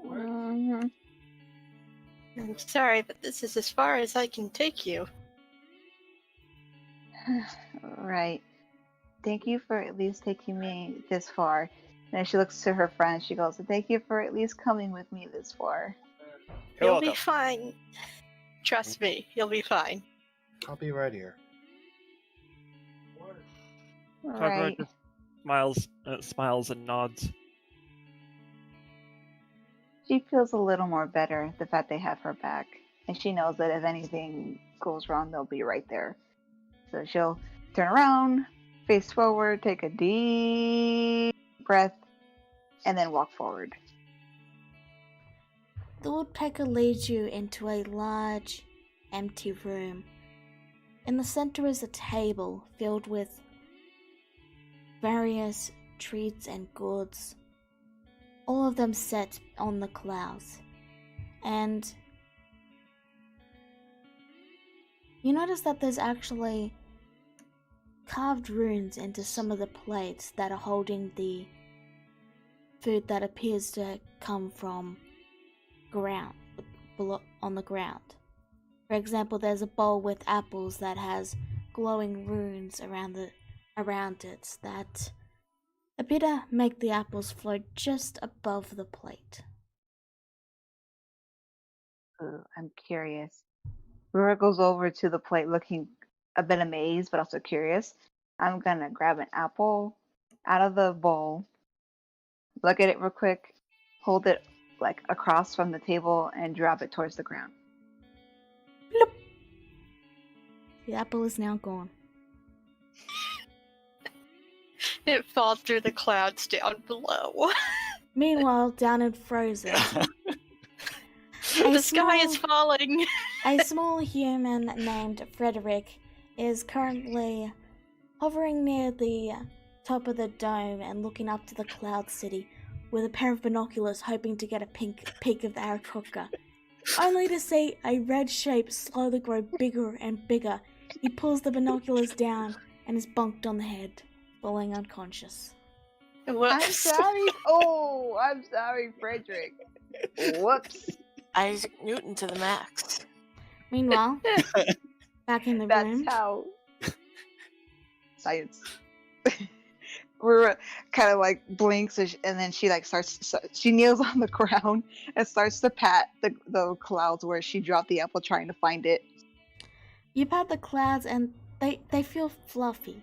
Mhm. I'm sorry, but this is as far as I can take you. Right. Thank you for at least taking me this far. And then she looks to her friend. She goes, thank you for at least coming with me this far. You're You'll welcome. be fine. Trust me, you'll be fine. I'll be right here. Kagura Right. just smiles and nods. She feels a little more better, the fact they have her back. And she knows that if anything goes wrong, they'll be right there. So she'll turn around, face forward, take a deep breath, and then walk forward. The woodpecker leads you into a large, empty room. In the center is a table filled with various treats and goods, all of them set on the clouds. And you notice that there's actually carved runes into some of the plates that are holding the food that appears to come from on the ground. For example, there's a bowl with apples that has glowing runes around it that appear to make the apples float just above the plate. Ooh, I'm curious. Rura goes over to the plate looking a bit amazed, but also curious. I'm gonna grab an apple out of the bowl, look at it real quick, hold it like across from the table, and drop it towards the ground. Bloop. The apple is now gone. It falls through the clouds down below. Meanwhile, down in Frozen, The sky is falling. a small human named Frederick is currently hovering near the top of the dome and looking up to the cloud city with a pair of binoculars, hoping to get a peek of the Aarakocra, only to see a red shape slowly grow bigger and bigger. He pulls the binoculars down and is bonked on the head, falling unconscious. I'm Whoops. sorry. Oh, I'm sorry, Frederick. Whoops. Isaac Newton to the max. Meanwhile, back in the That's room, how. Science. Rura kind of like blinks and then she like she kneels on the ground and starts to pat the clouds where she dropped the apple, trying to find it. you pat the clouds and they feel fluffy,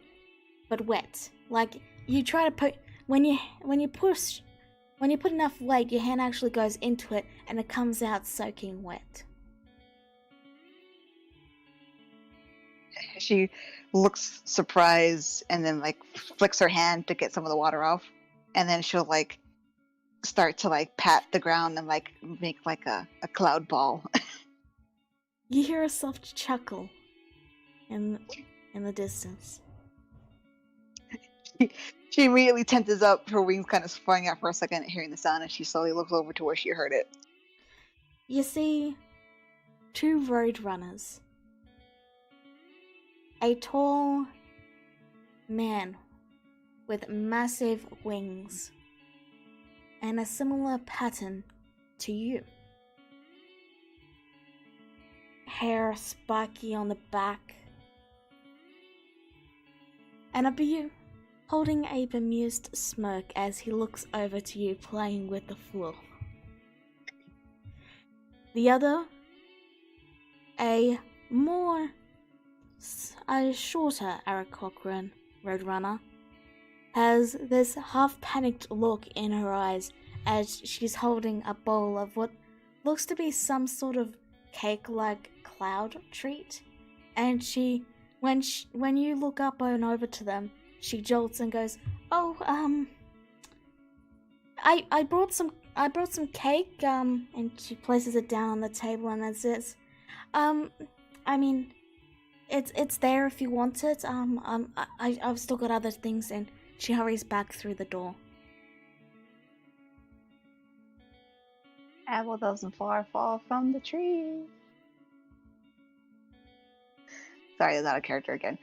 but wet. Like you try to put when you push when you put enough weight, your hand actually goes into it and it comes out soaking wet. She looks surprised and then like flicks her hand to get some of the water off, and then she'll like start to like pat the ground and like make like a cloud ball. You hear a soft chuckle in the distance. She immediately tenses up, her wings kind of flying out for a second at hearing the sound, and she slowly looks over to where she heard it. You see 2 road runners. A tall man with massive wings and a similar pattern to you. Hair spiky on the back. And a you holding a bemused smirk as he looks over to you playing with the floor. The other, a shorter Eric Cochran Roadrunner, has this half-panicked look in her eyes as she's holding a bowl of what looks to be some sort of cake-like cloud treat, and when you look up and over to them, she jolts and goes, "Oh, I brought some cake," and she places it down on the table and then says, I mean, it's there if you want it. I've still got other things," and she hurries back through the door. Apple doesn't far fall from the tree. Sorry, that's out of character again.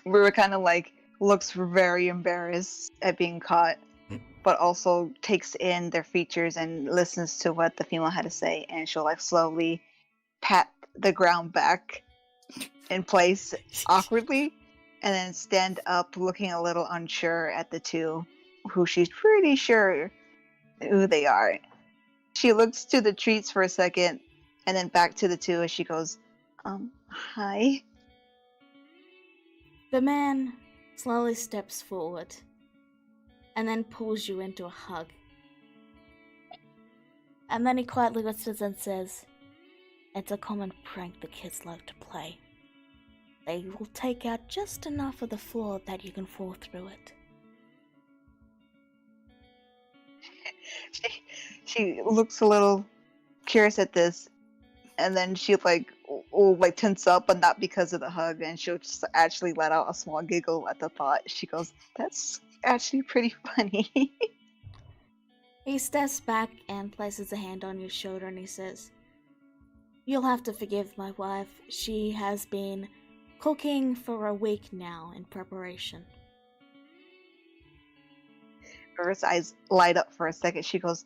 Rura kind of like looks very embarrassed at being caught, but also takes in their features and listens to what the female had to say, and she'll like slowly pat the ground back in place awkwardly, and then stand up looking a little unsure at the 2, who she's pretty sure who they are. She looks to the treats for a second, and then back to the 2 as she goes, hi. The man slowly steps forward and then pulls you into a hug. And then he quietly whispers and says, "It's a common prank the kids love to play. They will take out just enough of the floor that you can fall through it." She looks a little curious at this, and then she will tense up, but not because of the hug, and she'll just actually let out a small giggle at the thought. She goes, "That's actually pretty funny." He steps back and places a hand on your shoulder and he says, "You'll have to forgive my wife. She has been cooking for a week now in preparation." Her eyes light up for a second. She goes,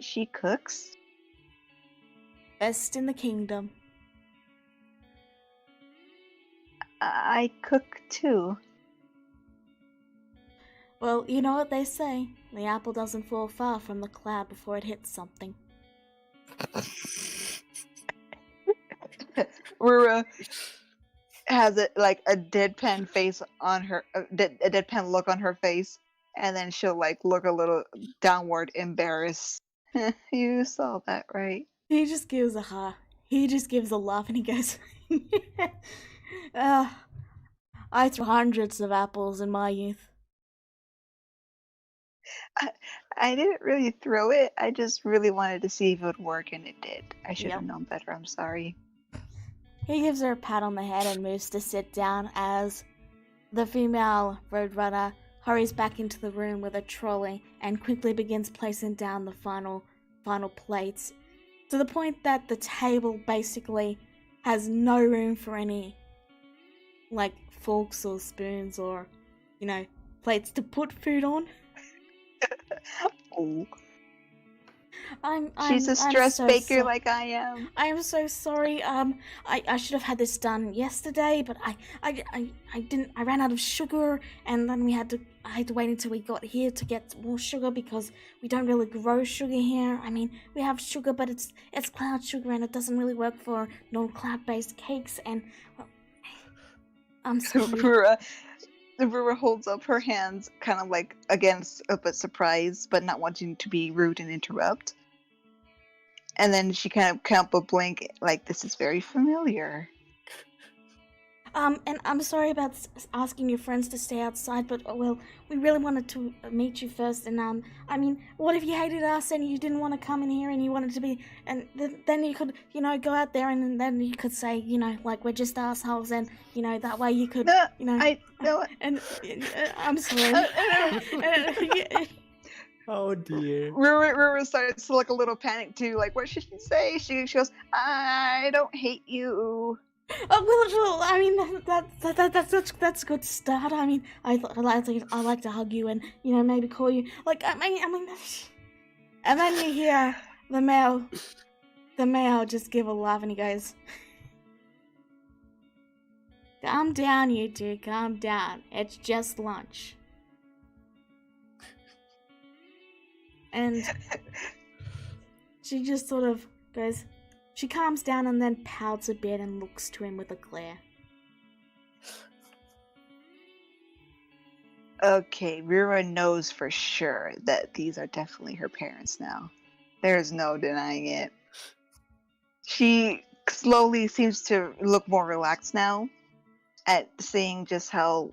"She cooks?" "Best in the kingdom." "I cook too." Well, you know what they say. The apple doesn't fall far from the cloud before it hits something. Rura has a deadpan face on her, a deadpan look on her face, and then she'll look a little downward, embarrassed. "You saw that, right?" He just gives a laugh and he goes, "I threw hundreds of apples in my youth." I didn't really throw it. I just really wanted to see if it would work, and it did. I should have known better. I'm sorry. He gives her a pat on the head and moves to sit down as the female roadrunner hurries back into the room with a trolley and quickly begins placing down the final plates, to the point that the table basically has no room for any forks or spoons or plates to put food on. Oh. She's a stress baker like I am. I am so sorry. I should have had this done yesterday, but I didn't. I ran out of sugar, and then I had to wait until we got here to get more sugar because we don't really grow sugar here. I mean, we have sugar, but it's cloud sugar, and it doesn't really work for non-cloud-based cakes. And I'm sorry. Rura holds up her hands, kind of like against a bit surprised, but not wanting to be rude and interrupt. And then she kind of can't but blink, like, this is very familiar. And I'm sorry about asking your friends to stay outside, but well, we really wanted to meet you first. And I mean, what if you hated us and you didn't want to come in here and you wanted to be, and then you could, go out there and then you could say, like we're just assholes, and that way you could, No, And I'm sorry. Oh dear. Rura starts to look a little panicked too. Like, what should she say? She goes, "I don't hate you." Oh, well, I mean that's a good start. I mean, I like to hug you and maybe call you like I mean, and then you hear the male just give a laugh and he goes, "Calm down, you two, calm down. It's just lunch." And she just sort of goes. She calms down and then pouts a bit and looks to him with a glare. Okay, Rura knows for sure that these are definitely her parents now. There's no denying it. She slowly seems to look more relaxed now at seeing just how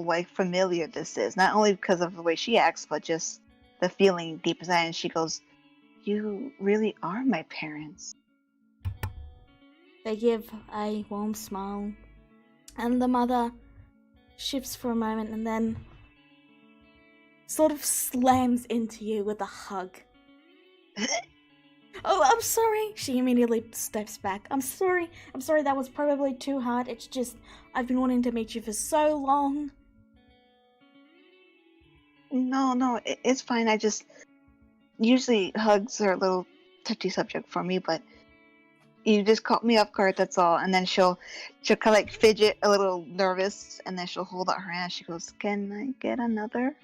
like familiar this is. Not only because of the way she acts, but just the feeling deep inside. And she goes, "You really are my parents." They give a warm smile, and the mother shifts for a moment and then sort of slams into you with a hug. "Oh, I'm sorry." She immediately steps back. I'm sorry, that was probably too hard. It's just, I've been wanting to meet you for so long. No, it's fine. I just... Usually hugs are a little touchy subject for me, but you just caught me off guard, that's all. And then she'll kind of like fidget a little nervous, and then she'll hold out her hand. She goes, "Can I get another?"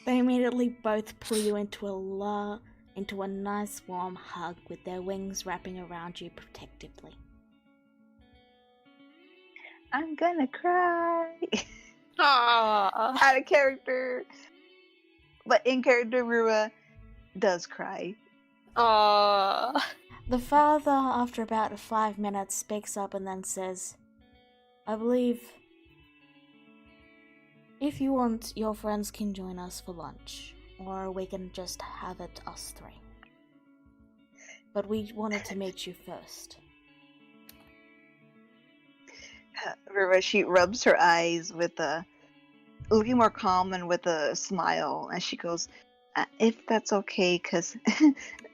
They immediately both pull you into a nice warm hug with their wings wrapping around you protectively. I'm gonna cry. Aww. Out of character. But in character, Rura does cry. Aww. The father, after about 5 minutes, speaks up and then says, "I believe if you want, your friends can join us for lunch, or we can just have it us three. But we wanted to meet you first." Rura, she rubs her eyes with looking more calm and with a smile, and she goes, "If that's okay, because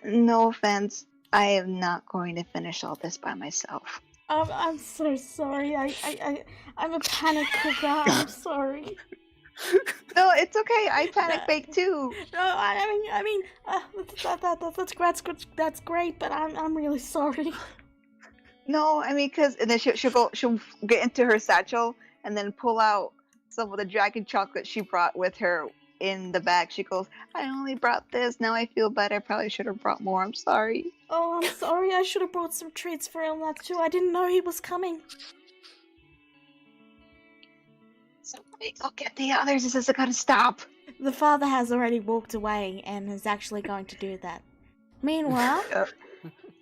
no offense, I am not going to finish all this by myself." I'm so sorry. I'm a panic cooker. I'm sorry. No, it's okay. I panic bake too. No, I mean, that's great, but I'm really sorry. No, I mean, because and then she'll get into her satchel and then pull out some of the dragon chocolate she brought with her in the bag. She goes, "I only brought this. Now I feel bad. I probably should have brought more. I'm sorry." Oh, I'm sorry. I should have brought some treats for Elnat too. I didn't know he was coming. "Somebody go get the others. This is gonna stop." The father has already walked away and is actually going to do that. Meanwhile,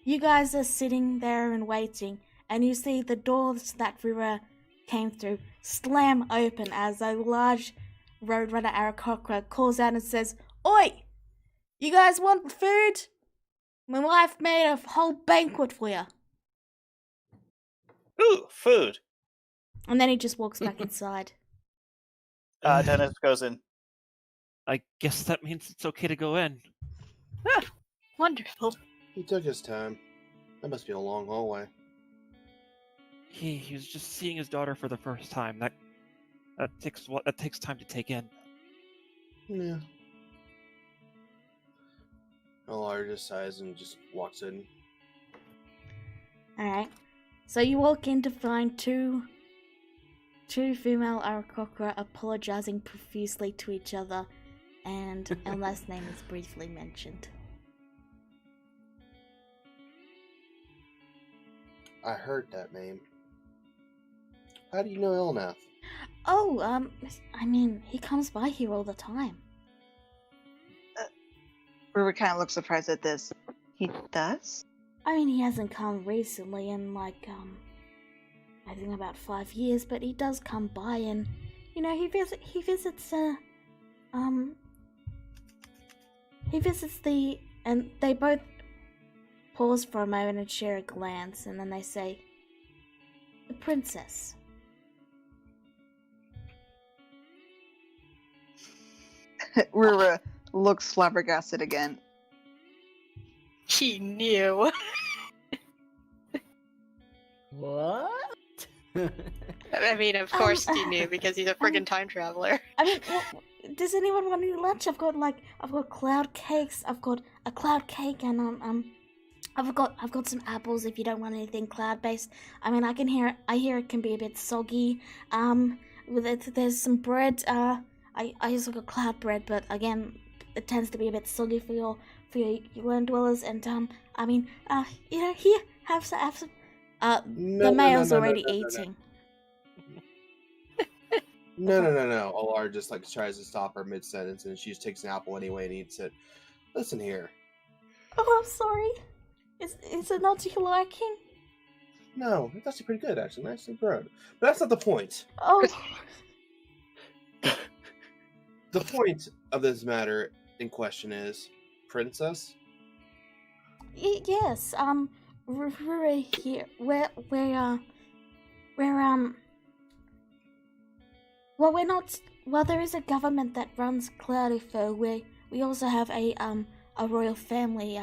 you guys are sitting there and waiting, and you see the doors that Rura came through slam open as a large Roadrunner Aarakocra calls out and says, "Oi! You guys want food? My wife made a whole banquet for you." Ooh, food. And then he just walks back inside. Dennis goes in. I guess that means it's okay to go in. Wonderful. He took his time. That must be a long hallway. He was just seeing his daughter for the first time. That takes time to take in. Yeah. Alar just sighs and just walks in. Alright. So you walk in to find two female Aarakocra apologizing profusely to each other, and Elna's name is briefly mentioned. I heard that name. How do you know Elnath? Oh, I mean, he comes by here all the time. Ruru kind of looks surprised at this. He does? I mean, he hasn't come recently in like, I think about 5 years, but he does come by and, you know, he visits and they both pause for a moment and share a glance, and then they say, "The princess." Ruru looks flabbergasted again. He knew. What? I mean, of course he knew because he's a friggin' time traveler. I mean, does anyone want any lunch? I've got cloud cakes. I've got a cloud cake and I've got some apples if you don't want anything cloud based. I mean, I hear it can be a bit soggy. There's some bread. I also got cloud bread, but again, it tends to be a bit soggy for your land dwellers. And I mean, you know, here, have some. The male's already eating. No. Olar just like tries to stop her mid sentence, and she just takes an apple anyway and eats it. Listen here. Oh, I'm sorry. Is it not to your liking? No, it's actually pretty good, actually. Nicely grown. But that's not the point. Oh. The point of this matter in question is, Princess? Yes, we're here. Well, we're not. Well, there is a government that runs Cloudyfur. We also have a royal family.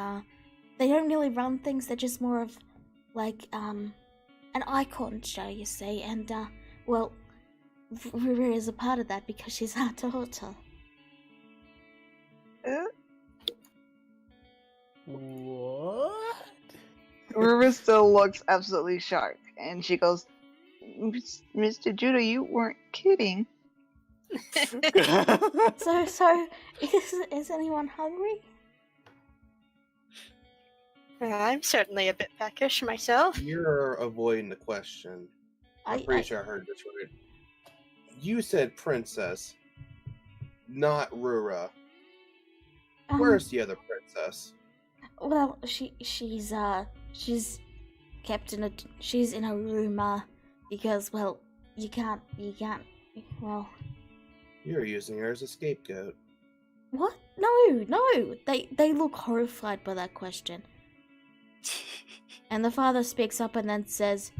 They don't really run things. They're just more of like an icon show, you see. And well, Ruru is a part of that because she's our daughter. What? Ruru still looks absolutely shocked, and she goes, "Mr. Judah, you weren't kidding." So is anyone hungry? I'm certainly a bit peckish myself. You're avoiding the question. I'm pretty sure I heard this right. You said princess, not Rura. Where's the other princess? Well, she's kept in she's in a room because well you can't well. You're using her as a scapegoat. What? No. They look horrified by that question. And the father speaks up and then says,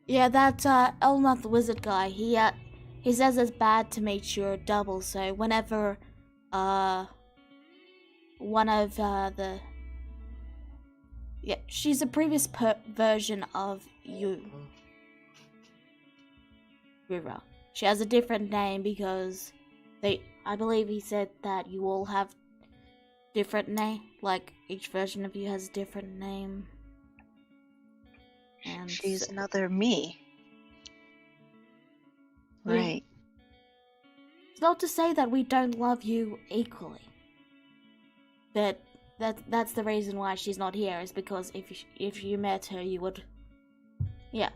"Yeah, that Elnath the wizard guy. He says it's bad to meet your double. So whenever one of she's a previous version of you, Rura. She has a different name because I believe he said that you all have different name. Like each version of you has a different name. And she's another me. Yeah. Right. It's not to say that we don't love you equally. But that's the reason why she's not here, is because if you met her, you would. Yeah.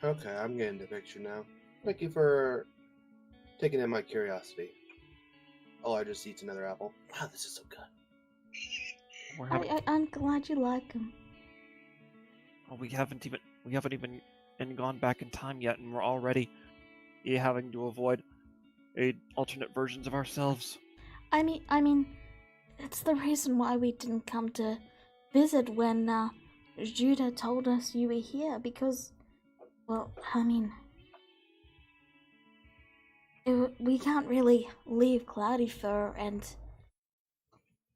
Okay, I'm getting the picture now. Thank you for taking in my curiosity. Oh, I just eats another apple. Wow, this is so good. I'm glad you like them. Oh, we haven't even gone back in time yet, and we're already having to avoid alternate versions of ourselves. I mean, it's the reason why we didn't come to visit when Judah told us you were here, because, well, I mean, we can't really leave Cloudyfur, and,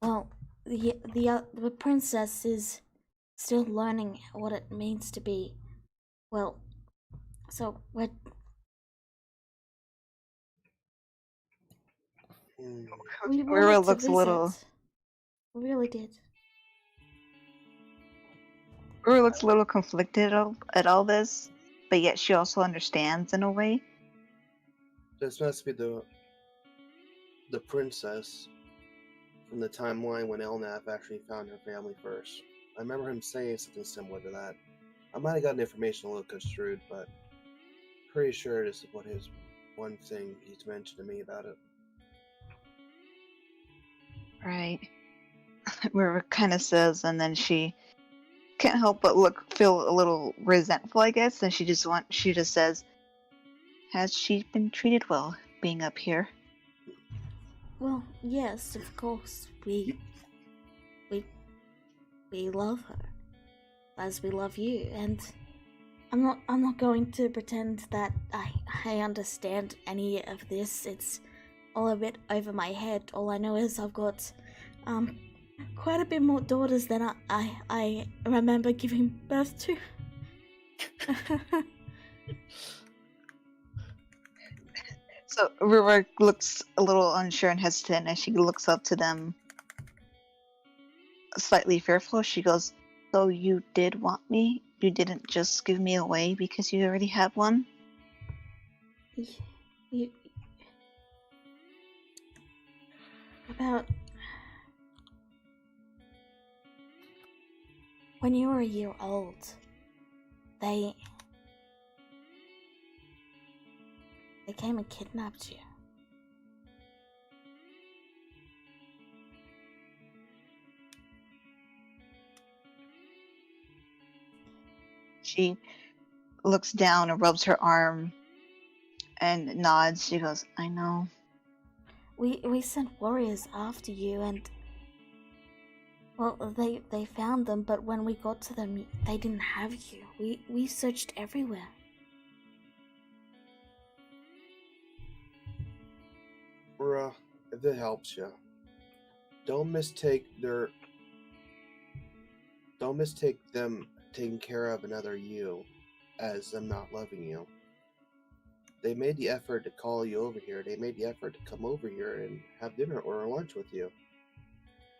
well, the princess is still learning what it means to be, well, so we're... Rura looks a little... We really did. Rura looks a little conflicted at all this, but yet she also understands in a way. This must be the princess from the timeline when Elnath actually found her family first. I remember him saying something similar to that. I might have gotten information a little construed, but pretty sure this is what his one thing he's mentioned to me about it. Right. River kind of says, and then she can't help but feel a little resentful, I guess. And she just says, "Has she been treated well being up here?" Well, yes, of course. We love her, as we love you, and I'm not going to pretend that I understand any of this. It's all a bit over my head. All I know is I've got quite a bit more daughters than I remember giving birth to. So River looks a little unsure and hesitant as she looks up to them, slightly fearful. She goes, "So you did want me? You didn't just give me away because you already had one?" You about when you were a year old, they came and kidnapped you. She looks down and rubs her arm and nods. She goes, "I know." We sent warriors after you, and well, they found them, but when we got to them, they didn't have you. We searched everywhere. Bruh, if it helps you, don't mistake them taking care of another you as them not loving you. They made the effort to call you over here. They made the effort to come over here and have dinner or lunch with you.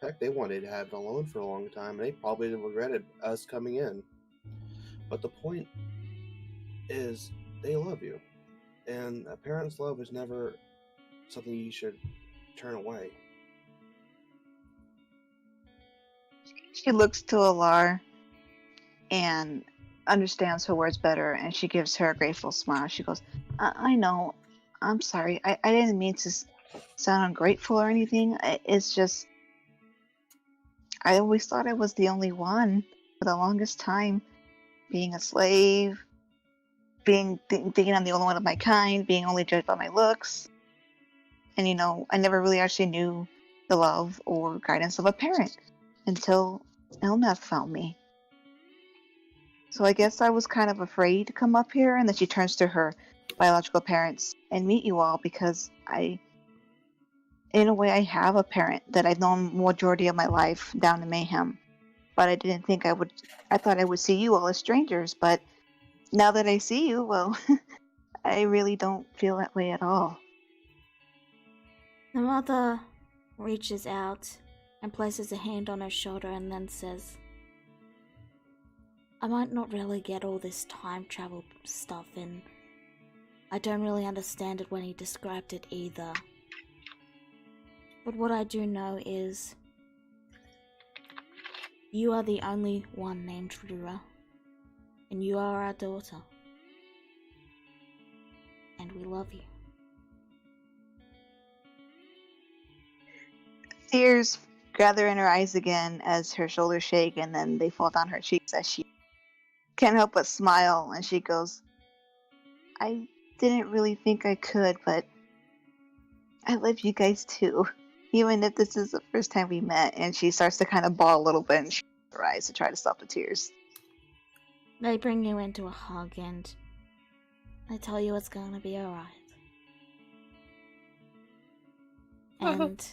In fact, they wanted to have it alone for a long time, and they probably regretted us coming in. But the point is, they love you. And a parent's love is never something you should turn away. She looks to Alar and understands her words better, and she gives her a grateful smile. She goes, I know. I'm sorry. I didn't mean to sound ungrateful or anything. It's just, I always thought I was the only one for the longest time. Being a slave, thinking I'm the only one of my kind, being only judged by my looks. And, I never really actually knew the love or guidance of a parent until Elnath found me. So I guess I was kind of afraid to come up here, and then she turns to her biological parents and meet you all, because in a way, I have a parent that I've known majority of my life down in Mayhem. But I didn't think I thought I would see you all as strangers, but now that I see you, well, I really don't feel that way at all. The mother reaches out and places a hand on her shoulder and then says, I might not really get all this time travel stuff, and I don't really understand it when he described it either. But what I do know is you are the only one named Rura, and you are our daughter, and we love you. Tears gather in her eyes again as her shoulders shake, and then they fall down her cheeks as she can't help but smile, and she goes, I didn't really think I could, but I love you guys too, even if this is the first time we met. And she starts to kind of bawl a little bit and she closes her eyes to try to stop the tears. They bring you into a hug and they tell you it's gonna be alright. And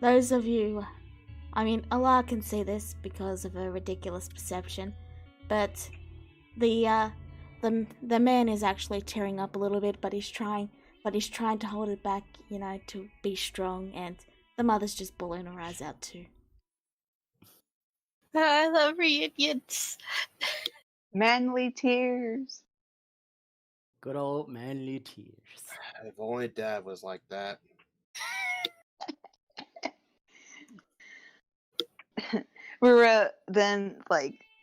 those of you, Allah can see this because of a ridiculous perception, but the man is actually tearing up a little bit, but he's trying to hold it back, to be strong, and the mother's just bawling her eyes out too. I love reunions. Manly tears. Good old manly tears. If only Dad was like that. Rura then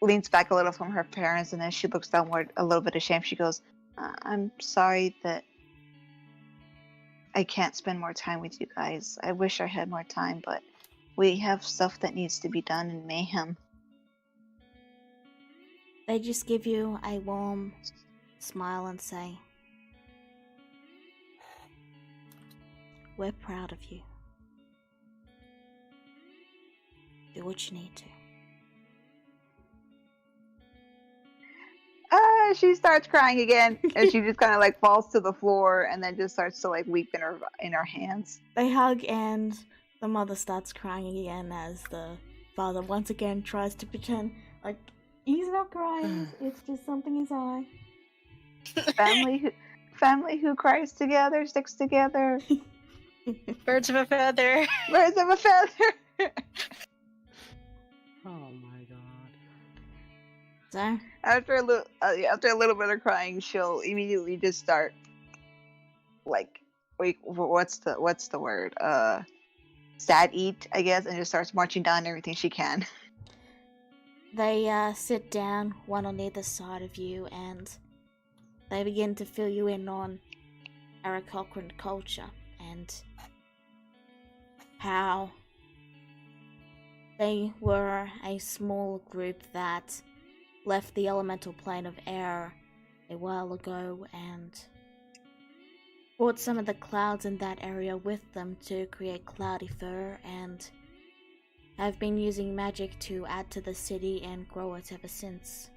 leans back a little from her parents, and then she looks downward, a little bit ashamed. She goes, I'm sorry that I can't spend more time with you guys. I wish I had more time, but we have stuff that needs to be done in Mayhem. They just give you a warm smile and say, we're proud of you. Do what you need to. She starts crying again, and she just kind of like falls to the floor, and then just starts to like weep in her hands. They hug, and the mother starts crying again as the father once again tries to pretend like he's not crying. It's just something in his eye. Family who cries together sticks together. Birds of a feather. Birds of a feather. Oh my god. So After a little bit of crying, she'll immediately just start like, wait, what's the word? Sad eat, I guess, and just starts marching down everything she can. they sit down, one on either side of you, and they begin to fill you in on Aarakocran culture and how they were a small group that left the elemental plane of air a while ago and brought some of the clouds in that area with them to create cloudy fur, and have been using magic to add to the city and grow it ever since.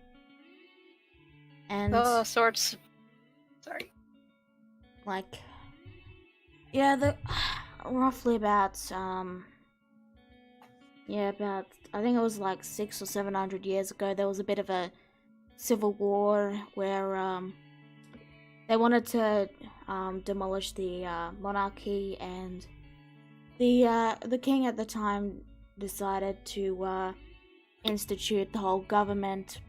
And Sorts. Sorry. like, yeah, the roughly about I think it was like 600 or 700 years ago, there was a bit of a civil war where they wanted to demolish the monarchy, and the king at the time decided to institute the whole government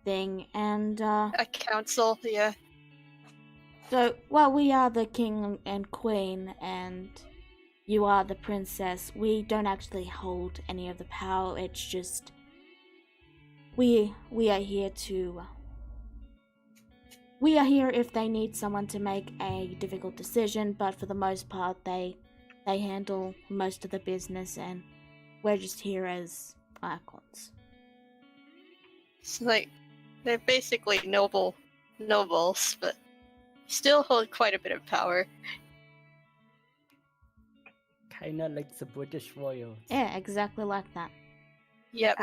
thing, and A council, yeah. so, well, we are the king and queen, and you are the princess. We don't actually hold any of the power. It's just we are here to. We are here if they need someone to make a difficult decision, but for the most part, they handle most of the business, and we're just here as icons. It's like they're basically nobles, but still hold quite a bit of power. Kinda like the British royals. Yeah, exactly like that. Yep.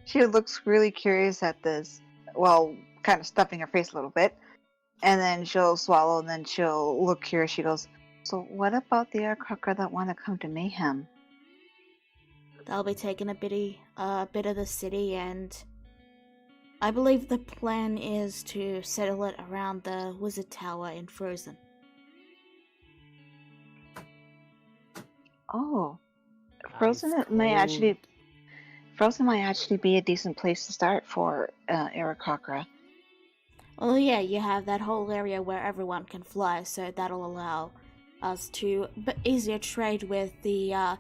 She looks really curious at this, well, kind of stuffing her face a little bit, and then she'll swallow, and then she'll look curious. She goes, so what about the Aarakocra that want to come to Mayhem? They'll be taking a bit of the city, and I believe the plan is to settle it around the Wizard Tower in Frozen. Oh, Ice Frozen might actually cold. be a decent place to start for Aarakocra. Well, yeah, you have that whole area where everyone can fly, so that'll allow us to easier trade with the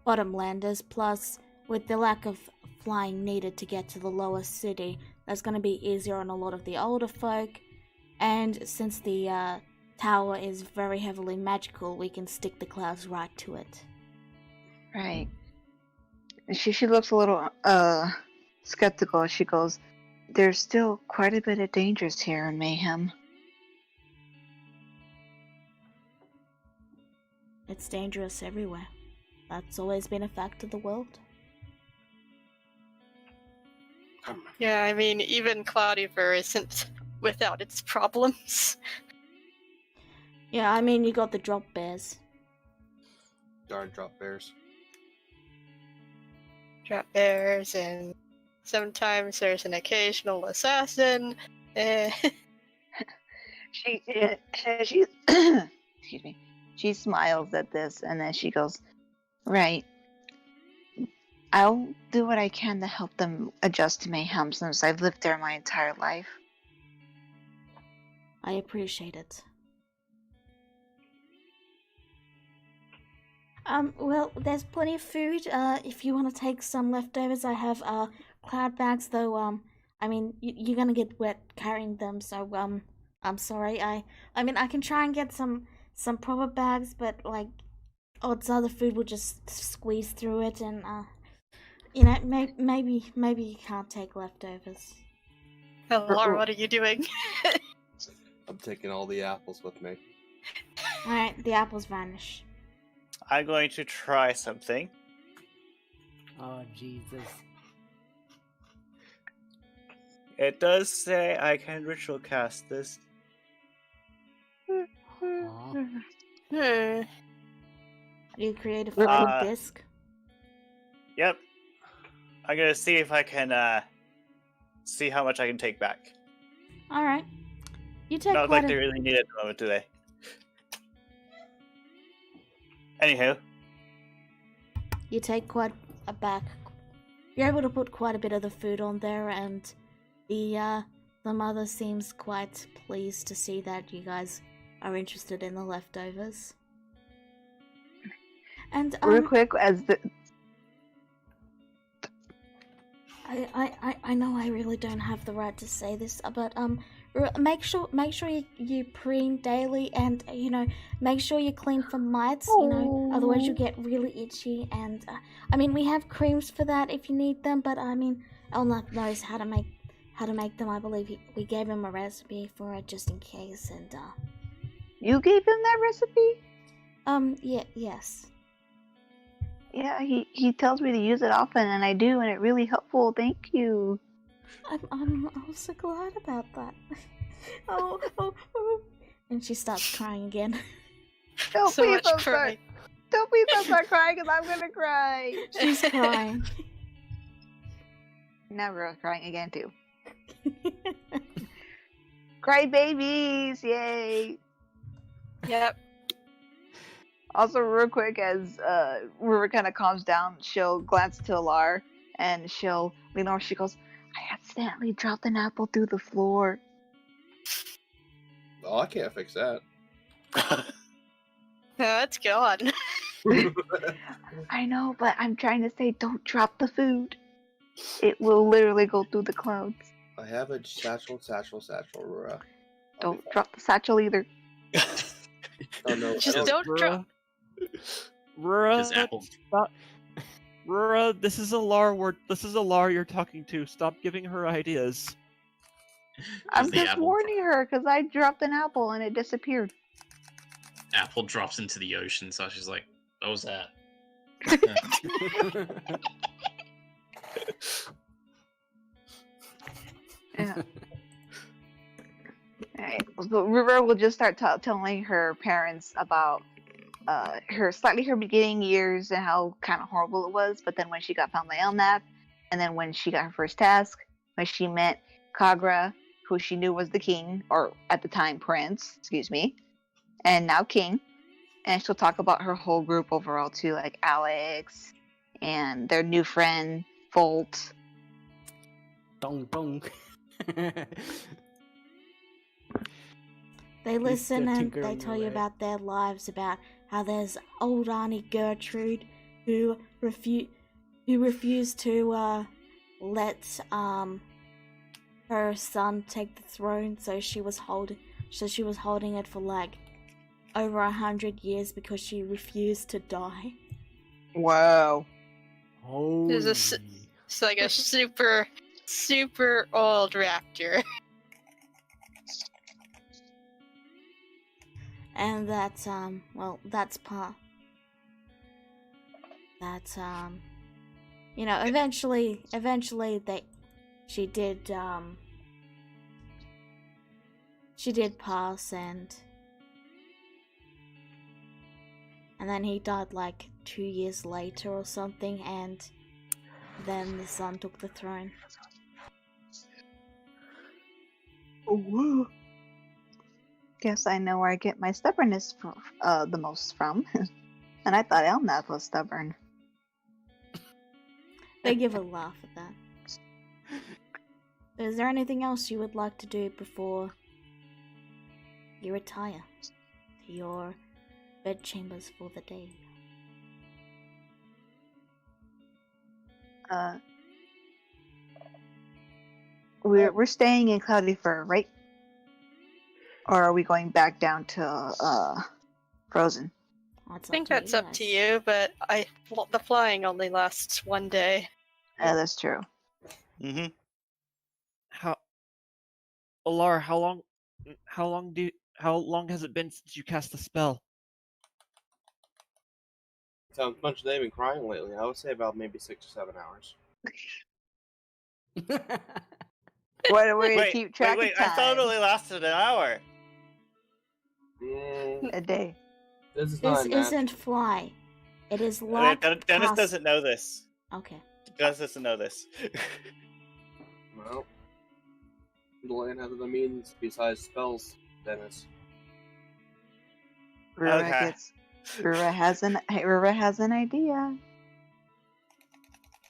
bottomlanders. Plus, with the lack of flying needed to get to the lower city, that's going to be easier on a lot of the older folk. And since the tower is very heavily magical, we can stick the clouds right to it. Right. And she looks a little skeptical. She goes, there's still quite a bit of dangers here in Mayhem. It's dangerous everywhere. That's always been a fact of the world. Yeah, I mean, even Cloudyver isn't without its problems. Yeah, I mean, you got the drop bears. Darn drop bears. Drop bears, and sometimes there's an occasional assassin. She excuse me. She smiles at this, and then she goes, right. I'll do what I can to help them adjust to Mayhem since I've lived there my entire life. I appreciate it. Well, there's plenty of food. If you want to take some leftovers, I have cloud bags, though. I mean, you're gonna get wet carrying them, so I'm sorry. I mean, I can try and get some proper bags, but like, odds are the food will just squeeze through it, and you know, maybe you can't take leftovers. Oh, Laura, what are you doing? I'm taking all the apples with me. Alright, the apples vanish. I'm going to try something. Oh, Jesus. It does say I can ritual cast this. Aw. Hmm. You create a food disc. Yep. I'm gonna see if I can see how much I can take back. Alright. You take Not quite like they really need it at the moment, do they? Anywho. You take quite a back. You're able to put quite a bit of the food on there, and the mother seems quite pleased to see that you guys are interested in the leftovers. And Real quick, as the I know I really don't have the right to say this, but make sure you preen daily, and you know, make sure you clean for mites. You know, otherwise you get really itchy. And I mean, we have creams for that if you need them, but I mean, Elnath knows how to make them. I believe we gave him a recipe for it just in case. And you gave him that recipe? Yes. Yeah, he tells me to use it often, and I do, and it's really helpful. Thank you. I'm so glad about that. Oh. And she starts crying again. Don't So please much don't crying. start crying, because I'm gonna cry. She's crying. Now we're crying again too. Cry babies, yay! Yep. Also, real quick, as River kind of calms down, she'll glance to Alar, and she'll lean over. She goes, "I accidentally dropped an apple through the floor." Oh, I can't fix that. No, it's gone. I know, but I'm trying to say, don't drop the food. It will literally go through the clouds. I have a satchel, Rura. Don't drop the satchel either. Oh no, Just I don't drop. Rura, Apple. stop. Rura, this is Alar you're talking to. Stop giving her ideas. I'm the just apple warning her, because I dropped an apple and it disappeared. Apple drops into the ocean, so she's like, "What was that?" Yeah. Alright, so River will just start telling her parents about her beginning years and how kind of horrible it was, but then when she got found by Elnath, and then when she got her first task, when she met Kagra, who she knew was the king, or at the time prince, excuse me, and now king, and she'll talk about her whole group overall too, like Alex, and their new friend, Volt. Dong dong. They listen and Tinker they in tell the you way. about their lives, about how there's old Auntie Gertrude who refused to let her son take the throne, so she was holding it for like over 100 years because she refused to die. Wow. There's it's like a super old raptor. And that's that's part. That's you know, eventually she did pass, and then he died like 2 years later or something, and then the son took the throne. Oh, guess I know where I get my stubbornness the most from. And I thought Elnath was stubborn. They give a laugh at that. Is there anything else you would like to do before you retire to your bedchambers for the day? We're staying in Cloudy Fir, right? Or are we going back down to Frozen? I think that's up to you, but the flying only lasts one day. Yeah, that's true. Mm-hmm. Alar, how long has it been since you cast the spell? Sounds much they've been crying lately. I would say about maybe 6 or 7 hours. What a way to keep track wait, of time. I thought it only lasted an hour. A day. This isn't fly. It is like Dennis doesn't know this. Okay. Dennis doesn't know this. Well, the land has other means besides spells, Dennis. Rura has an idea.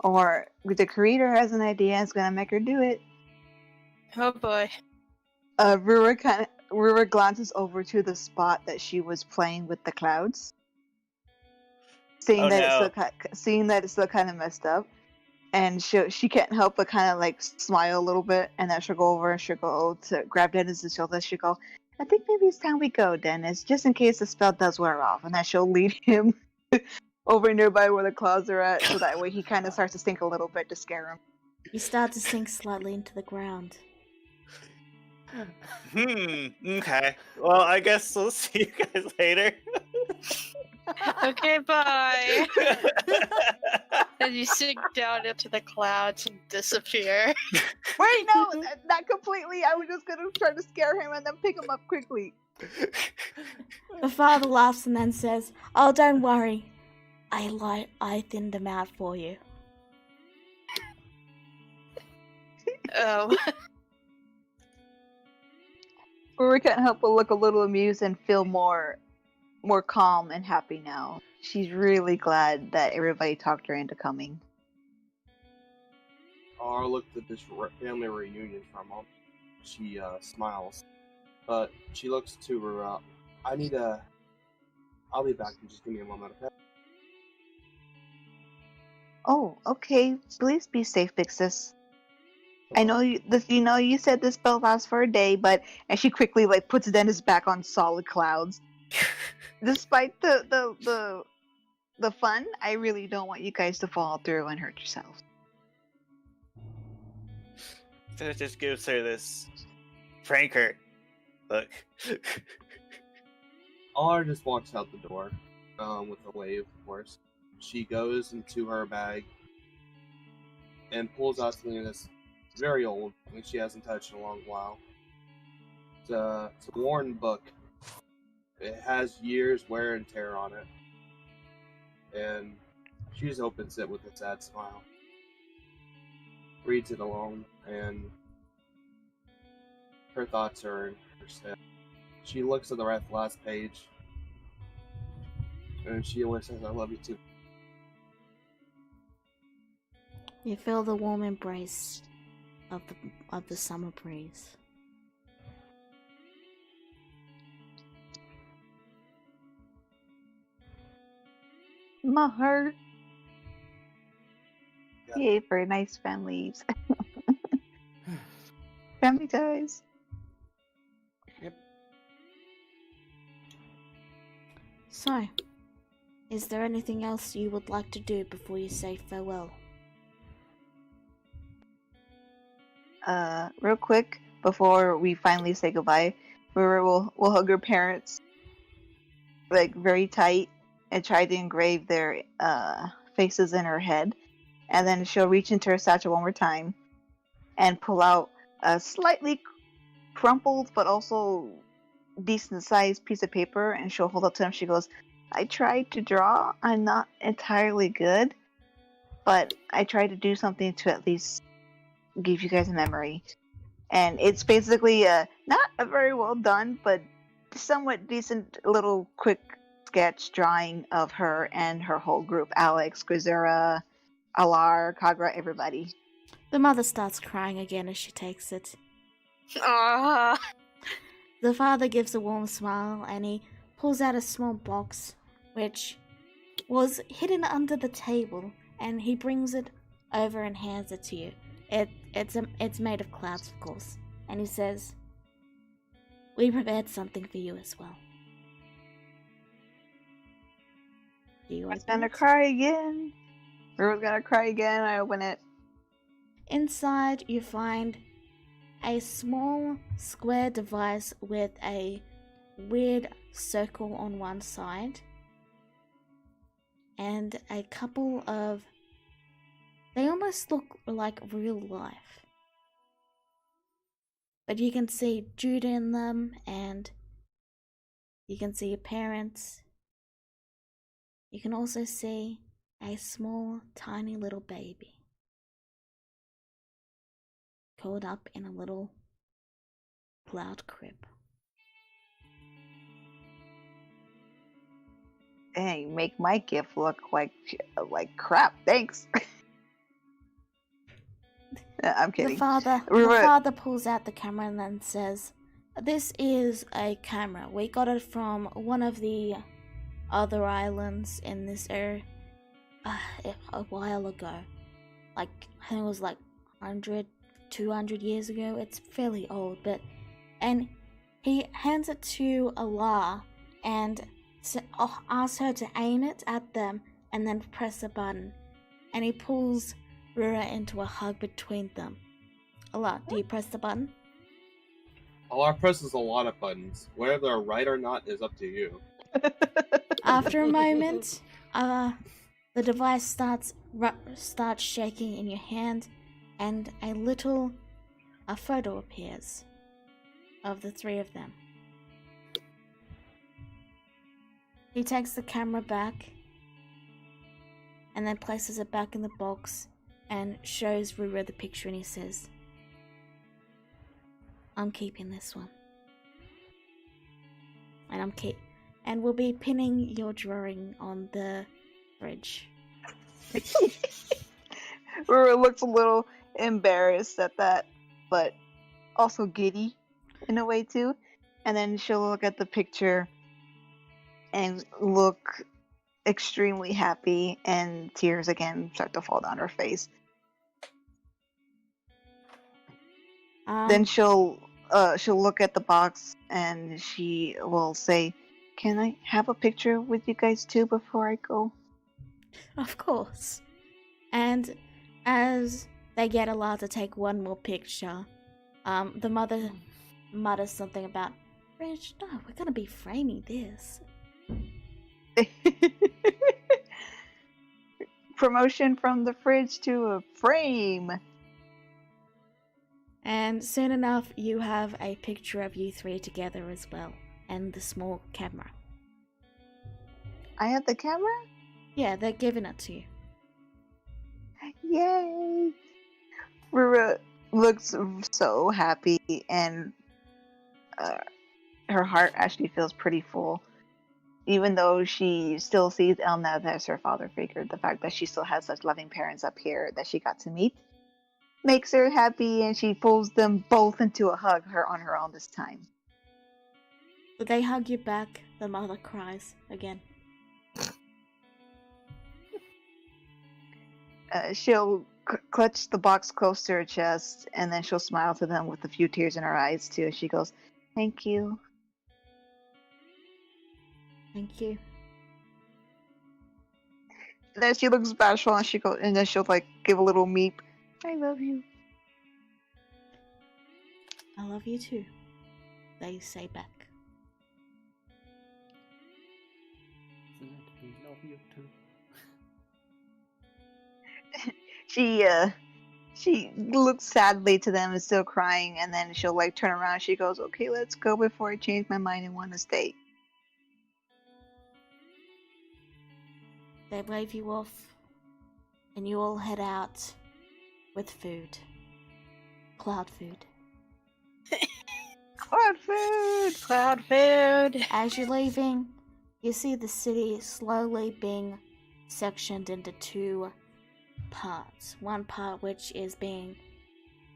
Or the creator has an idea and is gonna make her do it. Oh boy. Rura glances over to the spot that she was playing with the clouds. Seeing that it's still kind of messed up. And she can't help but kind of like smile a little bit, and then she'll go over and she'll go to grab Dennis's shoulder. She'll go, I think maybe it's time we go, Dennis, just in case the spell does wear off. And then she'll lead him over nearby where the clouds are at, so that way he kind of starts to sink a little bit to scare him. You start to sink slightly into the ground. Okay. Well, I guess we'll see you guys later. Okay, bye. And you sink down into the clouds and disappear. Wait, no, not completely. I was just gonna try to scare him and then pick him up quickly. The father laughs and then says, "Oh, don't worry. I thinned them out for you." Oh. Rura can't help but look a little amused and feel more calm and happy now. She's really glad that everybody talked her into coming. Alar looked at this family reunion for a moment. She smiles, but she looks to Rura. I'll be back. Just give me a moment, okay? Oh, okay. Please be safe, Big Sis. I know you said this spell lasts for a day, and she quickly puts Dennis back on solid clouds. Despite the fun, I really don't want you guys to fall through and hurt yourselves. So it just gives her this Franker look. Alar just walks out the door, with a wave, of course. She goes into her bag and pulls out something that's very old, which she hasn't touched in a long while. It's a worn book. It has years wear and tear on it. And she just opens it with a sad smile. Reads it alone, and her thoughts are in her step. She looks at the last page, and she always says, "I love you too." You feel the warm embrace of the summer breeze. Maher. Yay for nice families. Family ties. Yep. So, is there anything else you would like to do before you say farewell? Real quick, before we finally say goodbye, we'll hug her parents, very tight, and try to engrave their faces in her head. And then she'll reach into her satchel one more time and pull out a slightly crumpled but also decent sized piece of paper, and she'll hold it to him. She goes, I tried to draw. I'm not entirely good, but I tried to do something to at least give you guys a memory. And it's basically not a very well done, but somewhat decent little quick sketch drawing of her and her whole group. Alex, Grisera, Alar, Kagra, everybody. The mother starts crying again as she takes it. Aww. The father gives a warm smile and he pulls out a small box which was hidden under the table, and he brings it over and hands it to you. It's made of clouds, of course. And he says, "We prepared something for you as well." Do you I was open gonna it? cry again. Rura's gonna cry again. I open it. Inside, you find a small square device with a weird circle on one side and a couple of... They almost look like real life. But you can see Judah in them, and you can see your parents. You can also see a small, tiny little baby curled up in a little cloud crib. Dang, make my gift look like crap. Thanks. I'm kidding. The father pulls out the camera and then says, "This is a camera. We got it from one of the other islands in this area a while ago. Like, I think it was like 100, 200 years ago. It's fairly old, but..." And he hands it to Allah and asks her to aim it at them and then press a button. And he pulls Rura into a hug between them. Allah, do you press the button? Allah presses a lot of buttons. Whether they're right or not is up to you. After a moment, the device starts shaking in your hand, and a photo appears of the three of them. He takes the camera back and then places it back in the box and shows Rura the picture, and he says, "I'm keeping this one. And we'll be pinning your drawing on the fridge." Rura looks a little embarrassed at that, but also giddy in a way too. And then she'll look at the picture and look extremely happy, and tears again start to fall down her face. Then she'll look at the box and she will say, "Can I have a picture with you guys too before I go?" Of course. And as they get allowed to take one more picture, the mother mutters something about, "Rich, no, we're gonna be framing this." Promotion from the fridge to a frame. And soon enough, you have a picture of you three together as well, and the small camera. I have the camera? Yeah, they're giving it to you. Yay! Rura looks so happy, and her heart actually feels pretty full. Even though she still sees Elnath as her father figure, the fact that she still has such loving parents up here that she got to meet makes her happy, and she pulls them both into a hug, her on her own this time. They hug you back. The mother cries again. She'll clutch the box close to her chest, and then she'll smile to them with a few tears in her eyes too. She goes, "Thank you." Thank you. Then she looks bashful, and then she'll like give a little meep. "I love you." I love you too, they say back. We love you too. She looks sadly to them and still crying, and then she'll like turn around. She goes, "Okay, let's go before I change my mind and want to stay." They wave you off, and you all head out with food. Cloud food. Cloud food! Cloud food! As you're leaving, you see the city slowly being sectioned into two parts. One part which is being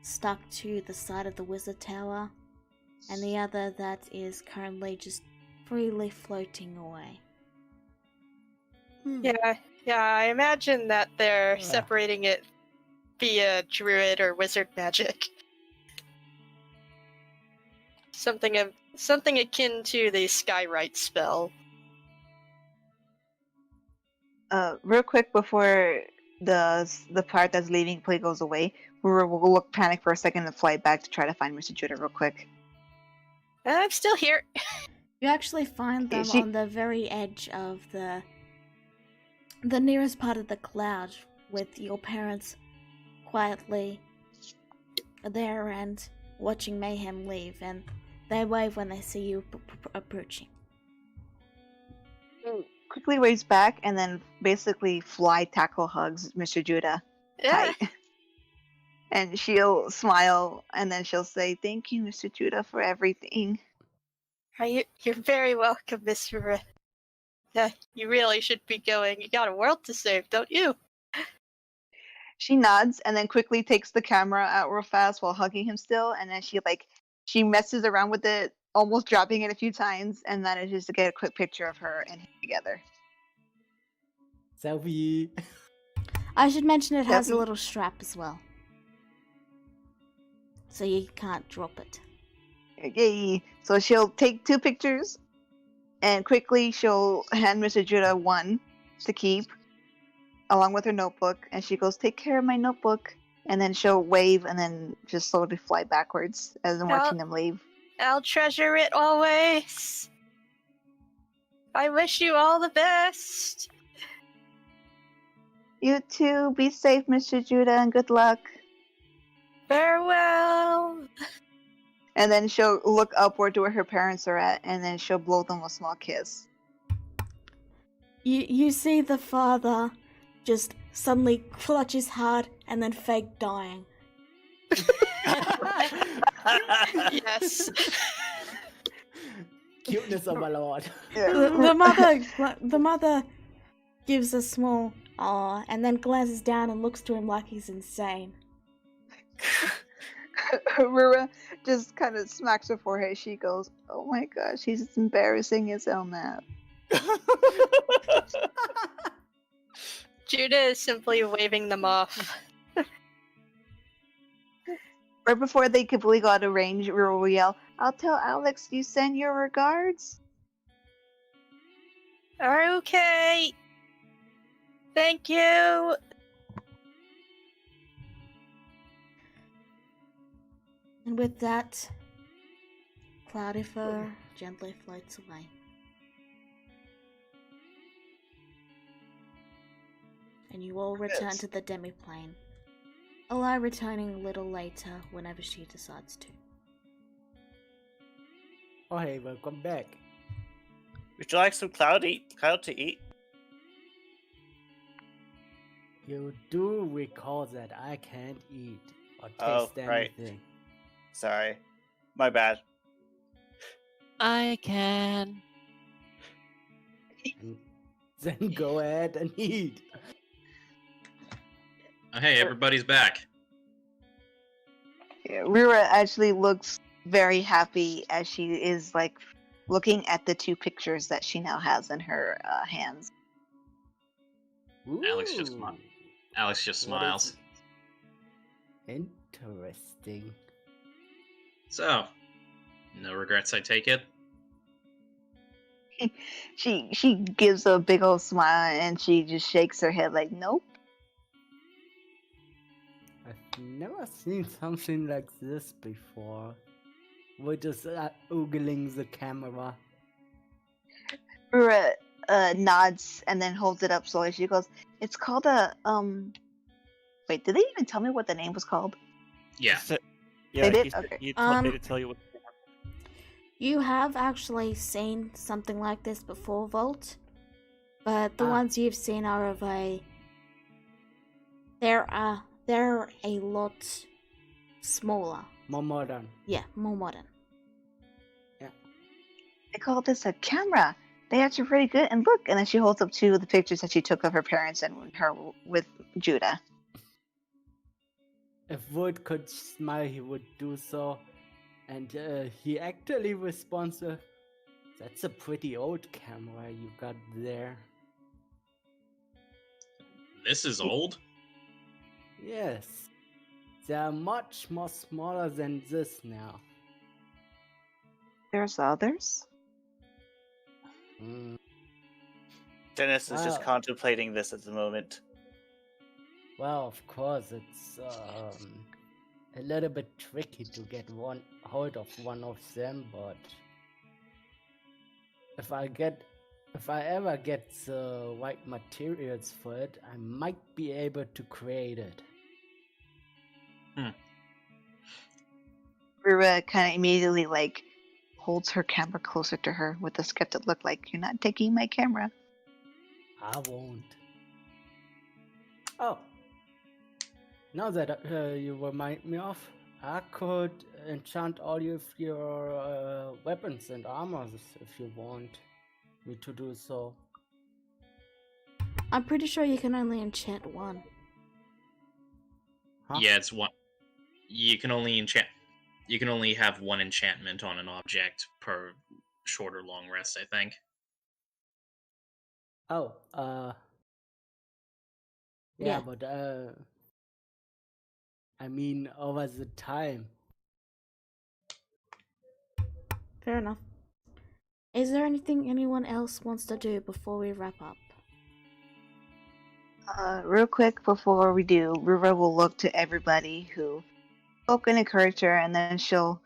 stuck to the side of the wizard tower, and the other that is currently just freely floating away. Yeah, I imagine that they're separating it be a druid or wizard magic. Something akin to the Skywrite spell. Real quick before the part that's leaving play goes away, we'll look panic for a second and fly back to try to find Mr. Judah real quick. I'm still here. You actually find them on the very edge of the nearest part of the cloud, with your parents quietly there and watching Mayhem leave, and they wave when they see you approaching. Quickly waves back and then basically fly tackle hugs Mr. Judah tight. And she'll smile and then she'll say, "Thank you, Mr. Judah, for everything." You're very welcome, Miss Rura. You really should be going. You got a world to save, don't you? She nods and then quickly takes the camera out real fast while hugging him still, and then she messes around with it, almost dropping it a few times, and manages to get a quick picture of her and him together. Selfie. I should mention it has a little strap as well, so you can't drop it. Yay! So she'll take 2 pictures, and quickly she'll hand Mr. Judah one to keep, along with her notebook, and she goes, "Take care of my notebook," and then she'll wave and then just slowly fly backwards as I'm watching them leave. I'll treasure it always. I wish you all the best. You too. Be safe, Mr. Judah, and good luck. Farewell. And then she'll look upward to where her parents are at, and then she'll blow them a small kiss. You see the father just suddenly clutches hard and then fake dying. Yes. Cuteness of my lord. The mother gives a small aw and then glances down and looks to him like he's insane. Rura just kind of smacks her forehead. She goes, "Oh my gosh, he's embarrassing his own nap." Judah is simply waving them off. Right before they completely go out of range, Rura will yell, "I'll tell Alex you send your regards." Okay. Thank you. And with that, Cloudy Fur gently floats away. And you all return to the demiplane. Eli returning a little later whenever she decides to. Oh hey, welcome back. Would you like some cloud to eat? You do recall that I can't eat or Oh, taste right. anything. Sorry. My bad. I can. Then go ahead and eat. Oh, hey, everybody's back. Yeah, Rura actually looks very happy as she is looking at the 2 pictures that she now has in her hands. Alex just Ooh, smiles. interesting. So, no regrets, I take it? She gives a big old smile and she just shakes her head like, "Nope." I've never seen something like this before. We're just oogling the camera. Rura nods and then holds it up slowly. She goes, "It's called a Wait, did they even tell me what the name was called?" Yeah. Yeah, They did? he said Okay. he told me to tell you what. You have actually seen something like this before, Volt, but the ones you've seen are of they're a lot smaller. More modern. Yeah, more modern. They call this a camera. They actually pretty good. And look, and then she holds up 2 of the pictures that she took of her parents and her with Judah. If Wood could smile, he would do so. And he actually responds, "That's a pretty old camera you got there." This is old? Yes. They are much more smaller than this now. There's others? Dennis is just Wow. contemplating this at the moment. Well, of course, it's a little bit tricky to get hold of one of them, but if I ever get the right materials for it, I might be able to create it. Rura kind of immediately holds her camera closer to her with a skeptic look, like, "You're not taking my camera." I won't. Oh, now that you remind me of, I could enchant all of your weapons and armors if you want me to do so. I'm pretty sure you can only enchant one. Huh? Yeah, it's one. You can only have one enchantment on an object per short or long rest, I think. Oh, Yeah. but I mean over the time. Fair enough. Is there anything anyone else wants to do before we wrap up? Real quick before we do, Rura will look to everybody who spoke and encourage her, and then she'll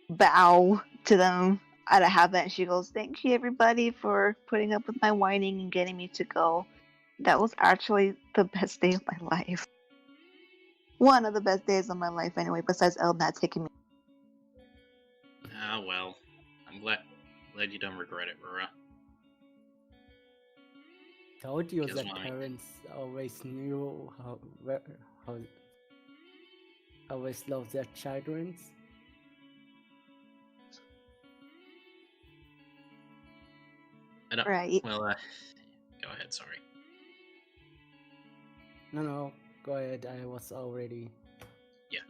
bow to them out of habit, and she goes, "Thank you everybody for putting up with my whining and getting me to go. That was actually the best day of my life. One of the best days of my life anyway, besides Eldnat taking me." Ah, well. I'm glad you don't regret it, Rura. Told you Because that parents always knew how always love their children. I don't. Right. Well, go ahead. Sorry. No, go ahead. I was already. Yeah.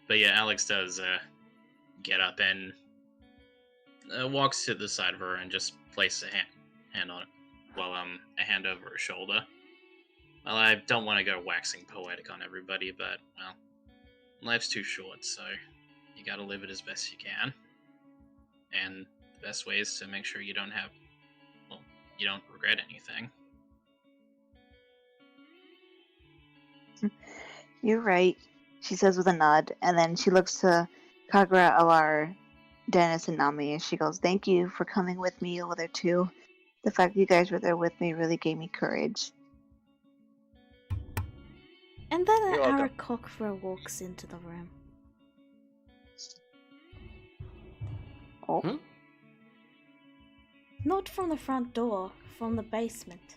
But yeah, Alex does get up and walks to the side of her and just places a hand on it. Well, a hand over her shoulder. Well, I don't want to go waxing poetic on everybody, but, well, life's too short, so you gotta live it as best you can. And the best way is to make sure you don't regret anything. You're right, she says with a nod, and then she looks to Kagura, Alar, Dennis, and Nami, and she goes, "Thank you for coming with me over there too. The fact that you guys were there with me really gave me courage." And then You're welcome. Aarakocra walks into the room. Oh. Not from the front door, from the basement.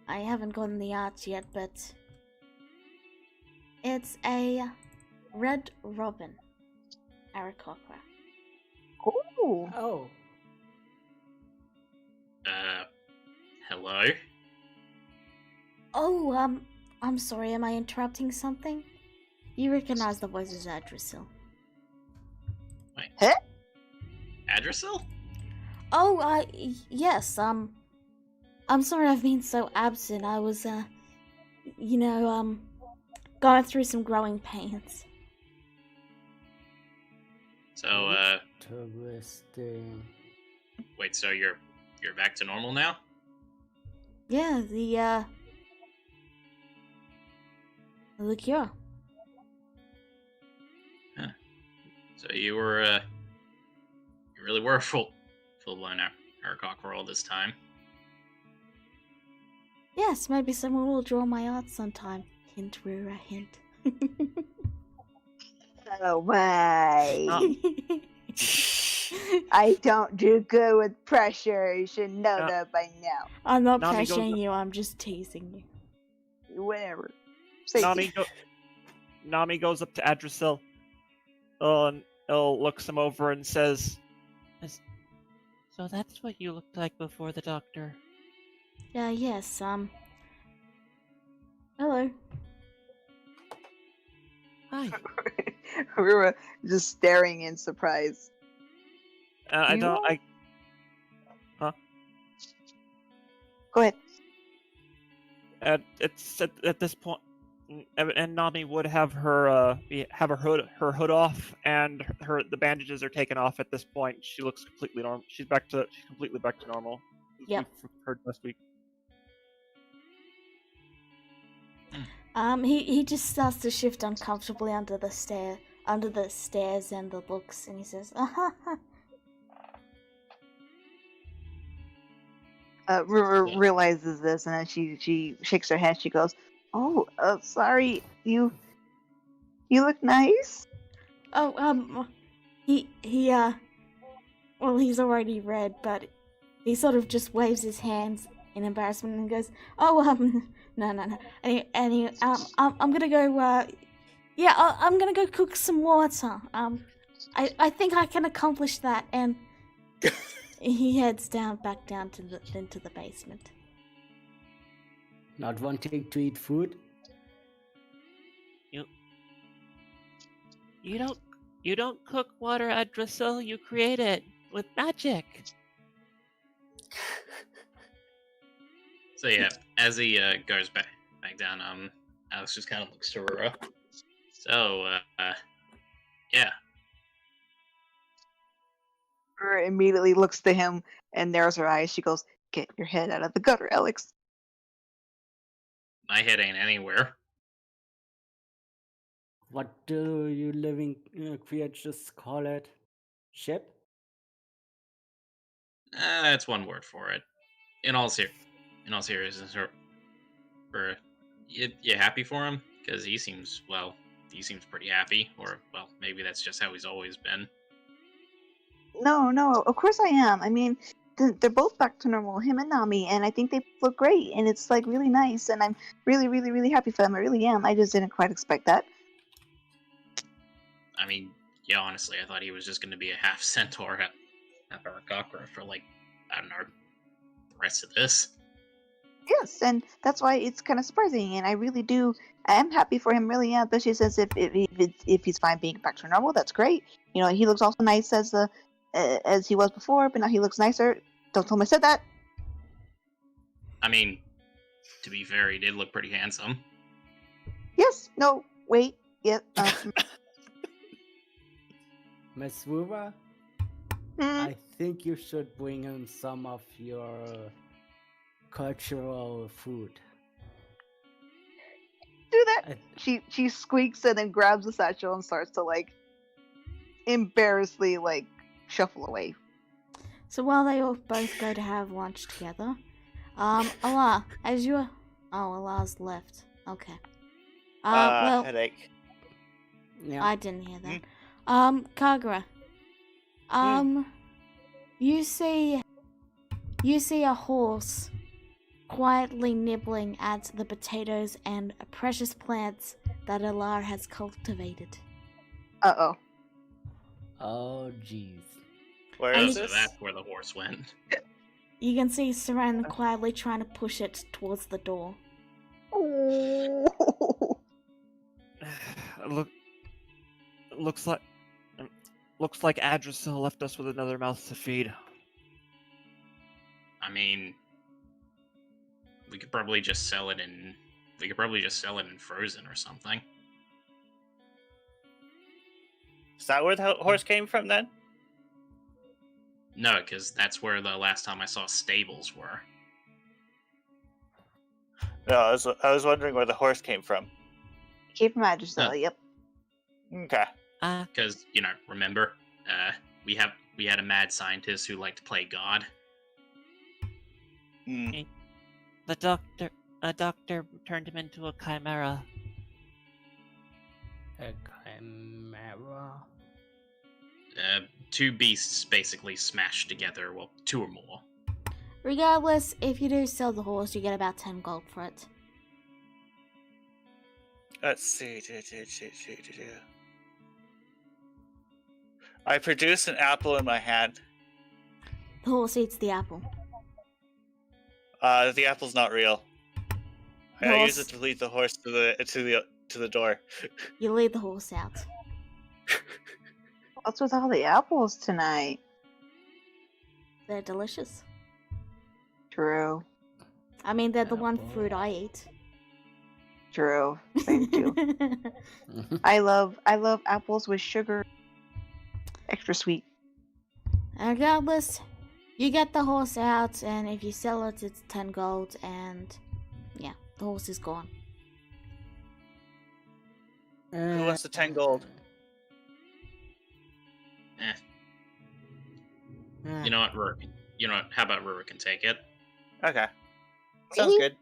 I haven't gotten the art yet, but it's a red robin, Aarakocra. Ooh. Oh. Hello? Oh, I'm sorry, am I interrupting something? You recognize the voice as Adrasil. Wait. Huh? Adrasil? Oh, yes, I'm sorry I've been so absent. I was, going through some growing pains. So, Interesting. wait, so you're back to normal now? Yeah, the cure. Huh. So you really were full-blown Aarakocra all this time. Yes, maybe someone will draw my art sometime. Hint, Rura, hint. Oh my. I don't do good with pressure. You should know that by now. I'm not Nami pressuring you, I'm just teasing you. Whatever. Nami goes up to Adrasil. And looks him over and says, So that's what you looked like before the doctor. Yes, hello. Hi. We were just staring in surprise. Huh? Go ahead. It's at this point, and Nami would have her hood off, and the bandages are taken off at this point. She looks completely normal. She's completely back to normal. Yep. We've heard last week. He just starts to shift uncomfortably under the stairs and the books, and he says, Ruru realizes this, and then she shakes her head. She goes, "Oh, sorry. You look nice." "Oh, well, he's already read, but he sort of just waves his hands in embarrassment and goes, "Oh, no. I'm gonna go. I'm gonna go cook some water. I think I can accomplish that." And he heads back down into the basement. Not wanting to eat food? You don't cook water, Adrissel. You create it with magic. So yeah, as he goes back down, Alex just kind of looks to Rura. So, yeah. Rura immediately looks to him and narrows her eyes. She goes, "Get your head out of the gutter, Alex." My head ain't anywhere. What do you living creatures call it? Ship? That's one word for it. In all seriousness, you happy for him? Because he seems pretty happy. Or, well, maybe that's just how he's always been. No, of course I am. I mean, they're both back to normal, him and Nami, and I think they look great, and it's like really nice, and I'm really, really, really happy for them. I really am. I just didn't quite expect that. I mean, yeah, honestly, I thought he was just going to be a half centaur, half Arakakra for, like, I don't know, the rest of this. Yes, and that's why it's kind of surprising, and I am happy for him, really am, especially since if he's fine being back to normal, that's great. You know, he looks also nice as he was before, but now he looks nicer. Don't tell him I said that. I mean, to be fair, he did look pretty handsome. Yes, no, wait, yeah, Miss Rura, I think you should bring him some of your cultural food. Do that. She squeaks and then grabs the satchel and starts to like embarrassingly like shuffle away. So while they all both go to have lunch together, Allah, Allah's left. Okay. Well, headache. Yeah. I didn't hear that. Kagura. You see a horse quietly nibbling at the potatoes and precious plants that Alar has cultivated. Uh-oh. Oh, jeez. Where is So this? that's where the horse went. You can see Saran quietly trying to push it towards the door. Oh. Looks like Adrissel left us with another mouth to feed. I mean, we could probably just sell it in Frozen or something. Is that where the horse came from then? No, because that's where the last time I saw stables were. No, I was wondering where the horse came from. Came from Adrissel, yep. Okay. Because, remember, we had a mad scientist who liked to play God. A doctor turned him into a chimera. A chimera? Two beasts basically smashed together, well, two or more. Regardless, if you do sell the horse, you get about 10 gold for it. Let's see. I produce an apple in my hand. The horse eats the apple. The apple's not real. I use it Horse. to lead the horse to the door. You lead the horse out. What's with all the apples tonight? They're delicious. True. I mean, they're the one fruit I eat. True. Same too. I love apples with sugar. Extra sweet. Regardless, you get the horse out, and if you sell it, it's 10 gold, and yeah, the horse is gone. Who wants the 10 gold? You know what, Rura? You know what? How about Rura can take it? Okay. Sounds good.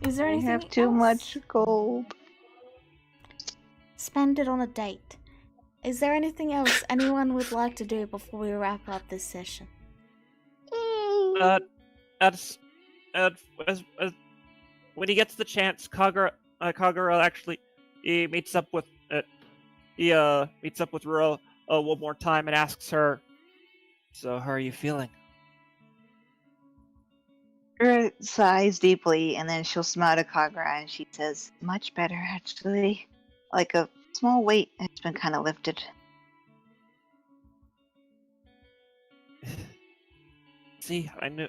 Is there anything I have too else? much gold. Spend it on a date. Is there anything else anyone would like to do before we wrap up this session? When he gets the chance, Kagura actually he meets up with Rura one more time and asks her, "So how are you feeling?" Rura sighs deeply, and then she'll smile to Kagura, and she says, "Much better, actually. Like a small weight has been kind of lifted." See, I knew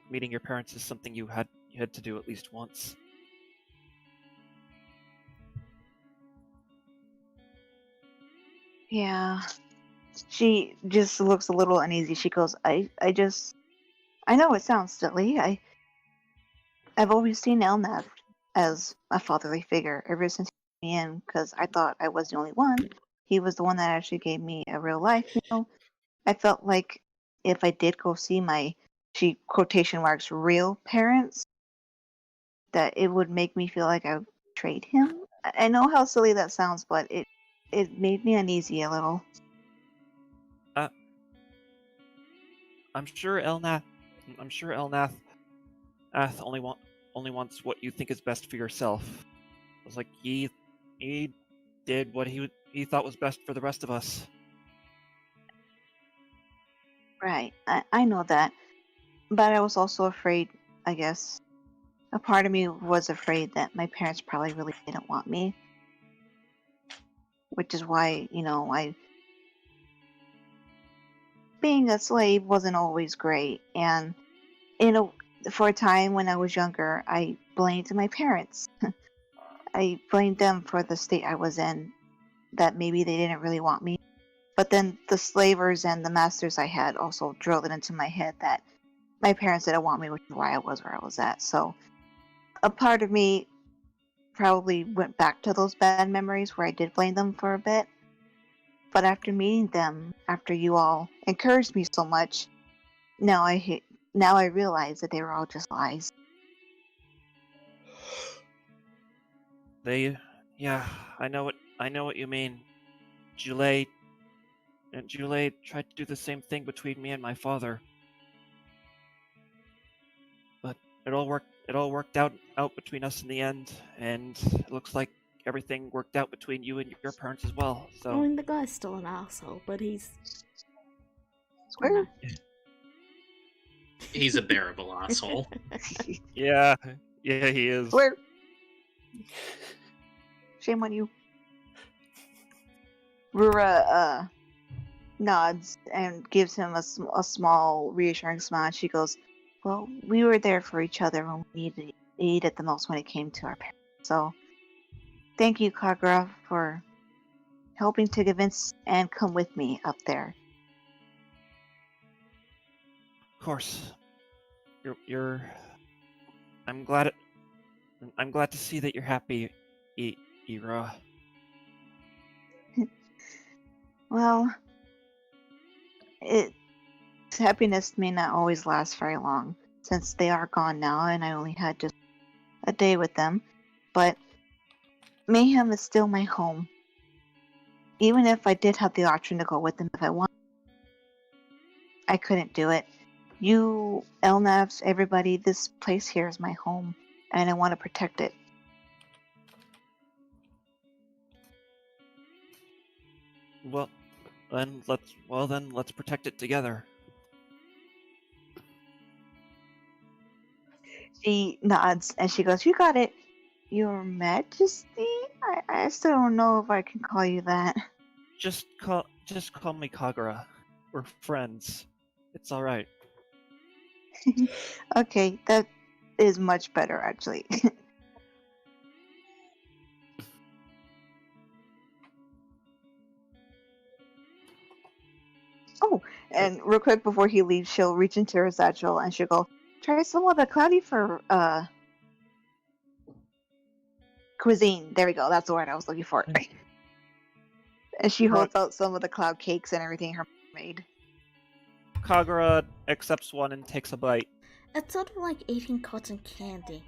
meeting your parents is something you had to do at least once. Yeah. She just looks a little uneasy. She goes, I know it sounds silly. I've always seen Elnath as a fatherly figure ever since he came in, because I thought I was the only one. He was the one that actually gave me a real life, I felt like if I did go see my, she quotation marks, real parents, that it would make me feel like I betrayed him. I know how silly that sounds, but it made me uneasy a little. I'm sure Elnath only wants what you think is best for yourself. It's like he did what he thought was best for the rest of us. Right, I know that, but I was also afraid, I guess. A part of me was afraid that my parents probably really didn't want me, which is why, being a slave wasn't always great, and for a time when I was younger, I blamed my parents. I blamed them for the state I was in, that maybe they didn't really want me. But then the slavers and the masters I had also drilled it into my head that my parents didn't want me, which is why I was where I was at. So a part of me probably went back to those bad memories where I did blame them for a bit. But after meeting them, after you all encouraged me so much, now I realize that they were all just lies. I know what you mean. Jule tried to do the same thing between me and my father, but it all worked out between us in the end, and it looks like everything worked out between you and your parents as well. So I mean, the guy's still an asshole, but he's. Swear. He's a bearable asshole. Yeah, he is. Swear. Shame on you. Rura nods and gives him a small reassuring smile. She goes, "Well, we were there for each other when we needed it the most when it came to our parents. So, thank you, Kagura, for helping to convince and come with me up there." Of course. I'm glad to see that you're happy, Ira. Well, happiness may not always last very long, since they are gone now and I only had just a day with them, but Mayhem is still my home. Even if I did have the option to go with them if I wanted, I couldn't do it. You, Elnavs, everybody, this place here is my home, and I want to protect it. Well, then let's protect it together. She nods and she goes, "You got it, Your Majesty." I still don't know if I can call you that. Just call just call me Kagura. We're friends. It's all right. Okay, that is much better, actually. Oh, and real quick before he leaves, she'll reach into her satchel and she'll go, try some of the cloudy for cuisine. There we go. That's the word I was looking for. And she holds out some of the cloud cakes and everything her mom made. Kagura accepts one and takes a bite. It's sort of like eating cotton candy.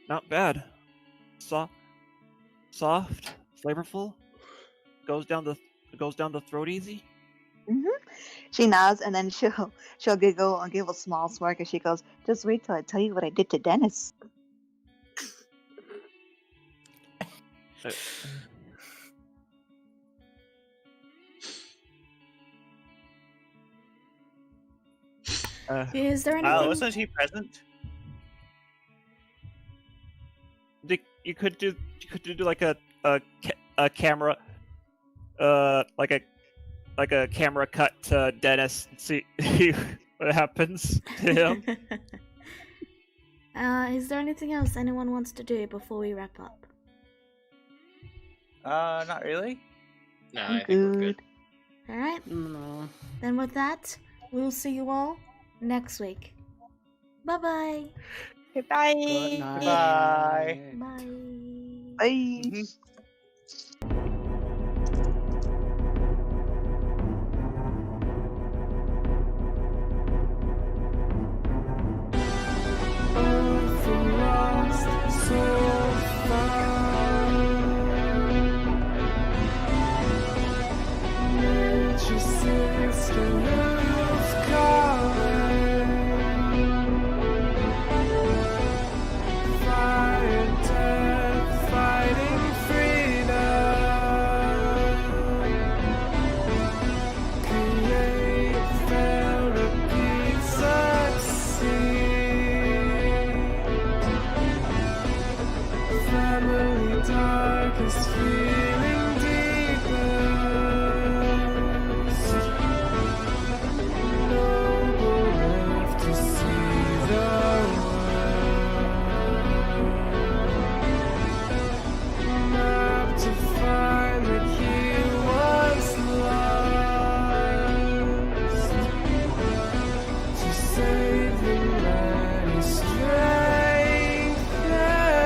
Not bad. Soft, flavorful. Goes down the throat easy. She nods and then she'll giggle and give a small smirk and she goes, just wait till I tell you what I did to Dennis. Is there anything? Wasn't he present? You could do like a camera, like a camera cut to Dennis and see what happens to him. Is there anything else anyone wants to do before we wrap up? Not really. No, I think we're good. Alright. No. Then with that, we'll see you all next week. Bye-bye. Goodbye. Good night. Bye. Bye. Bye.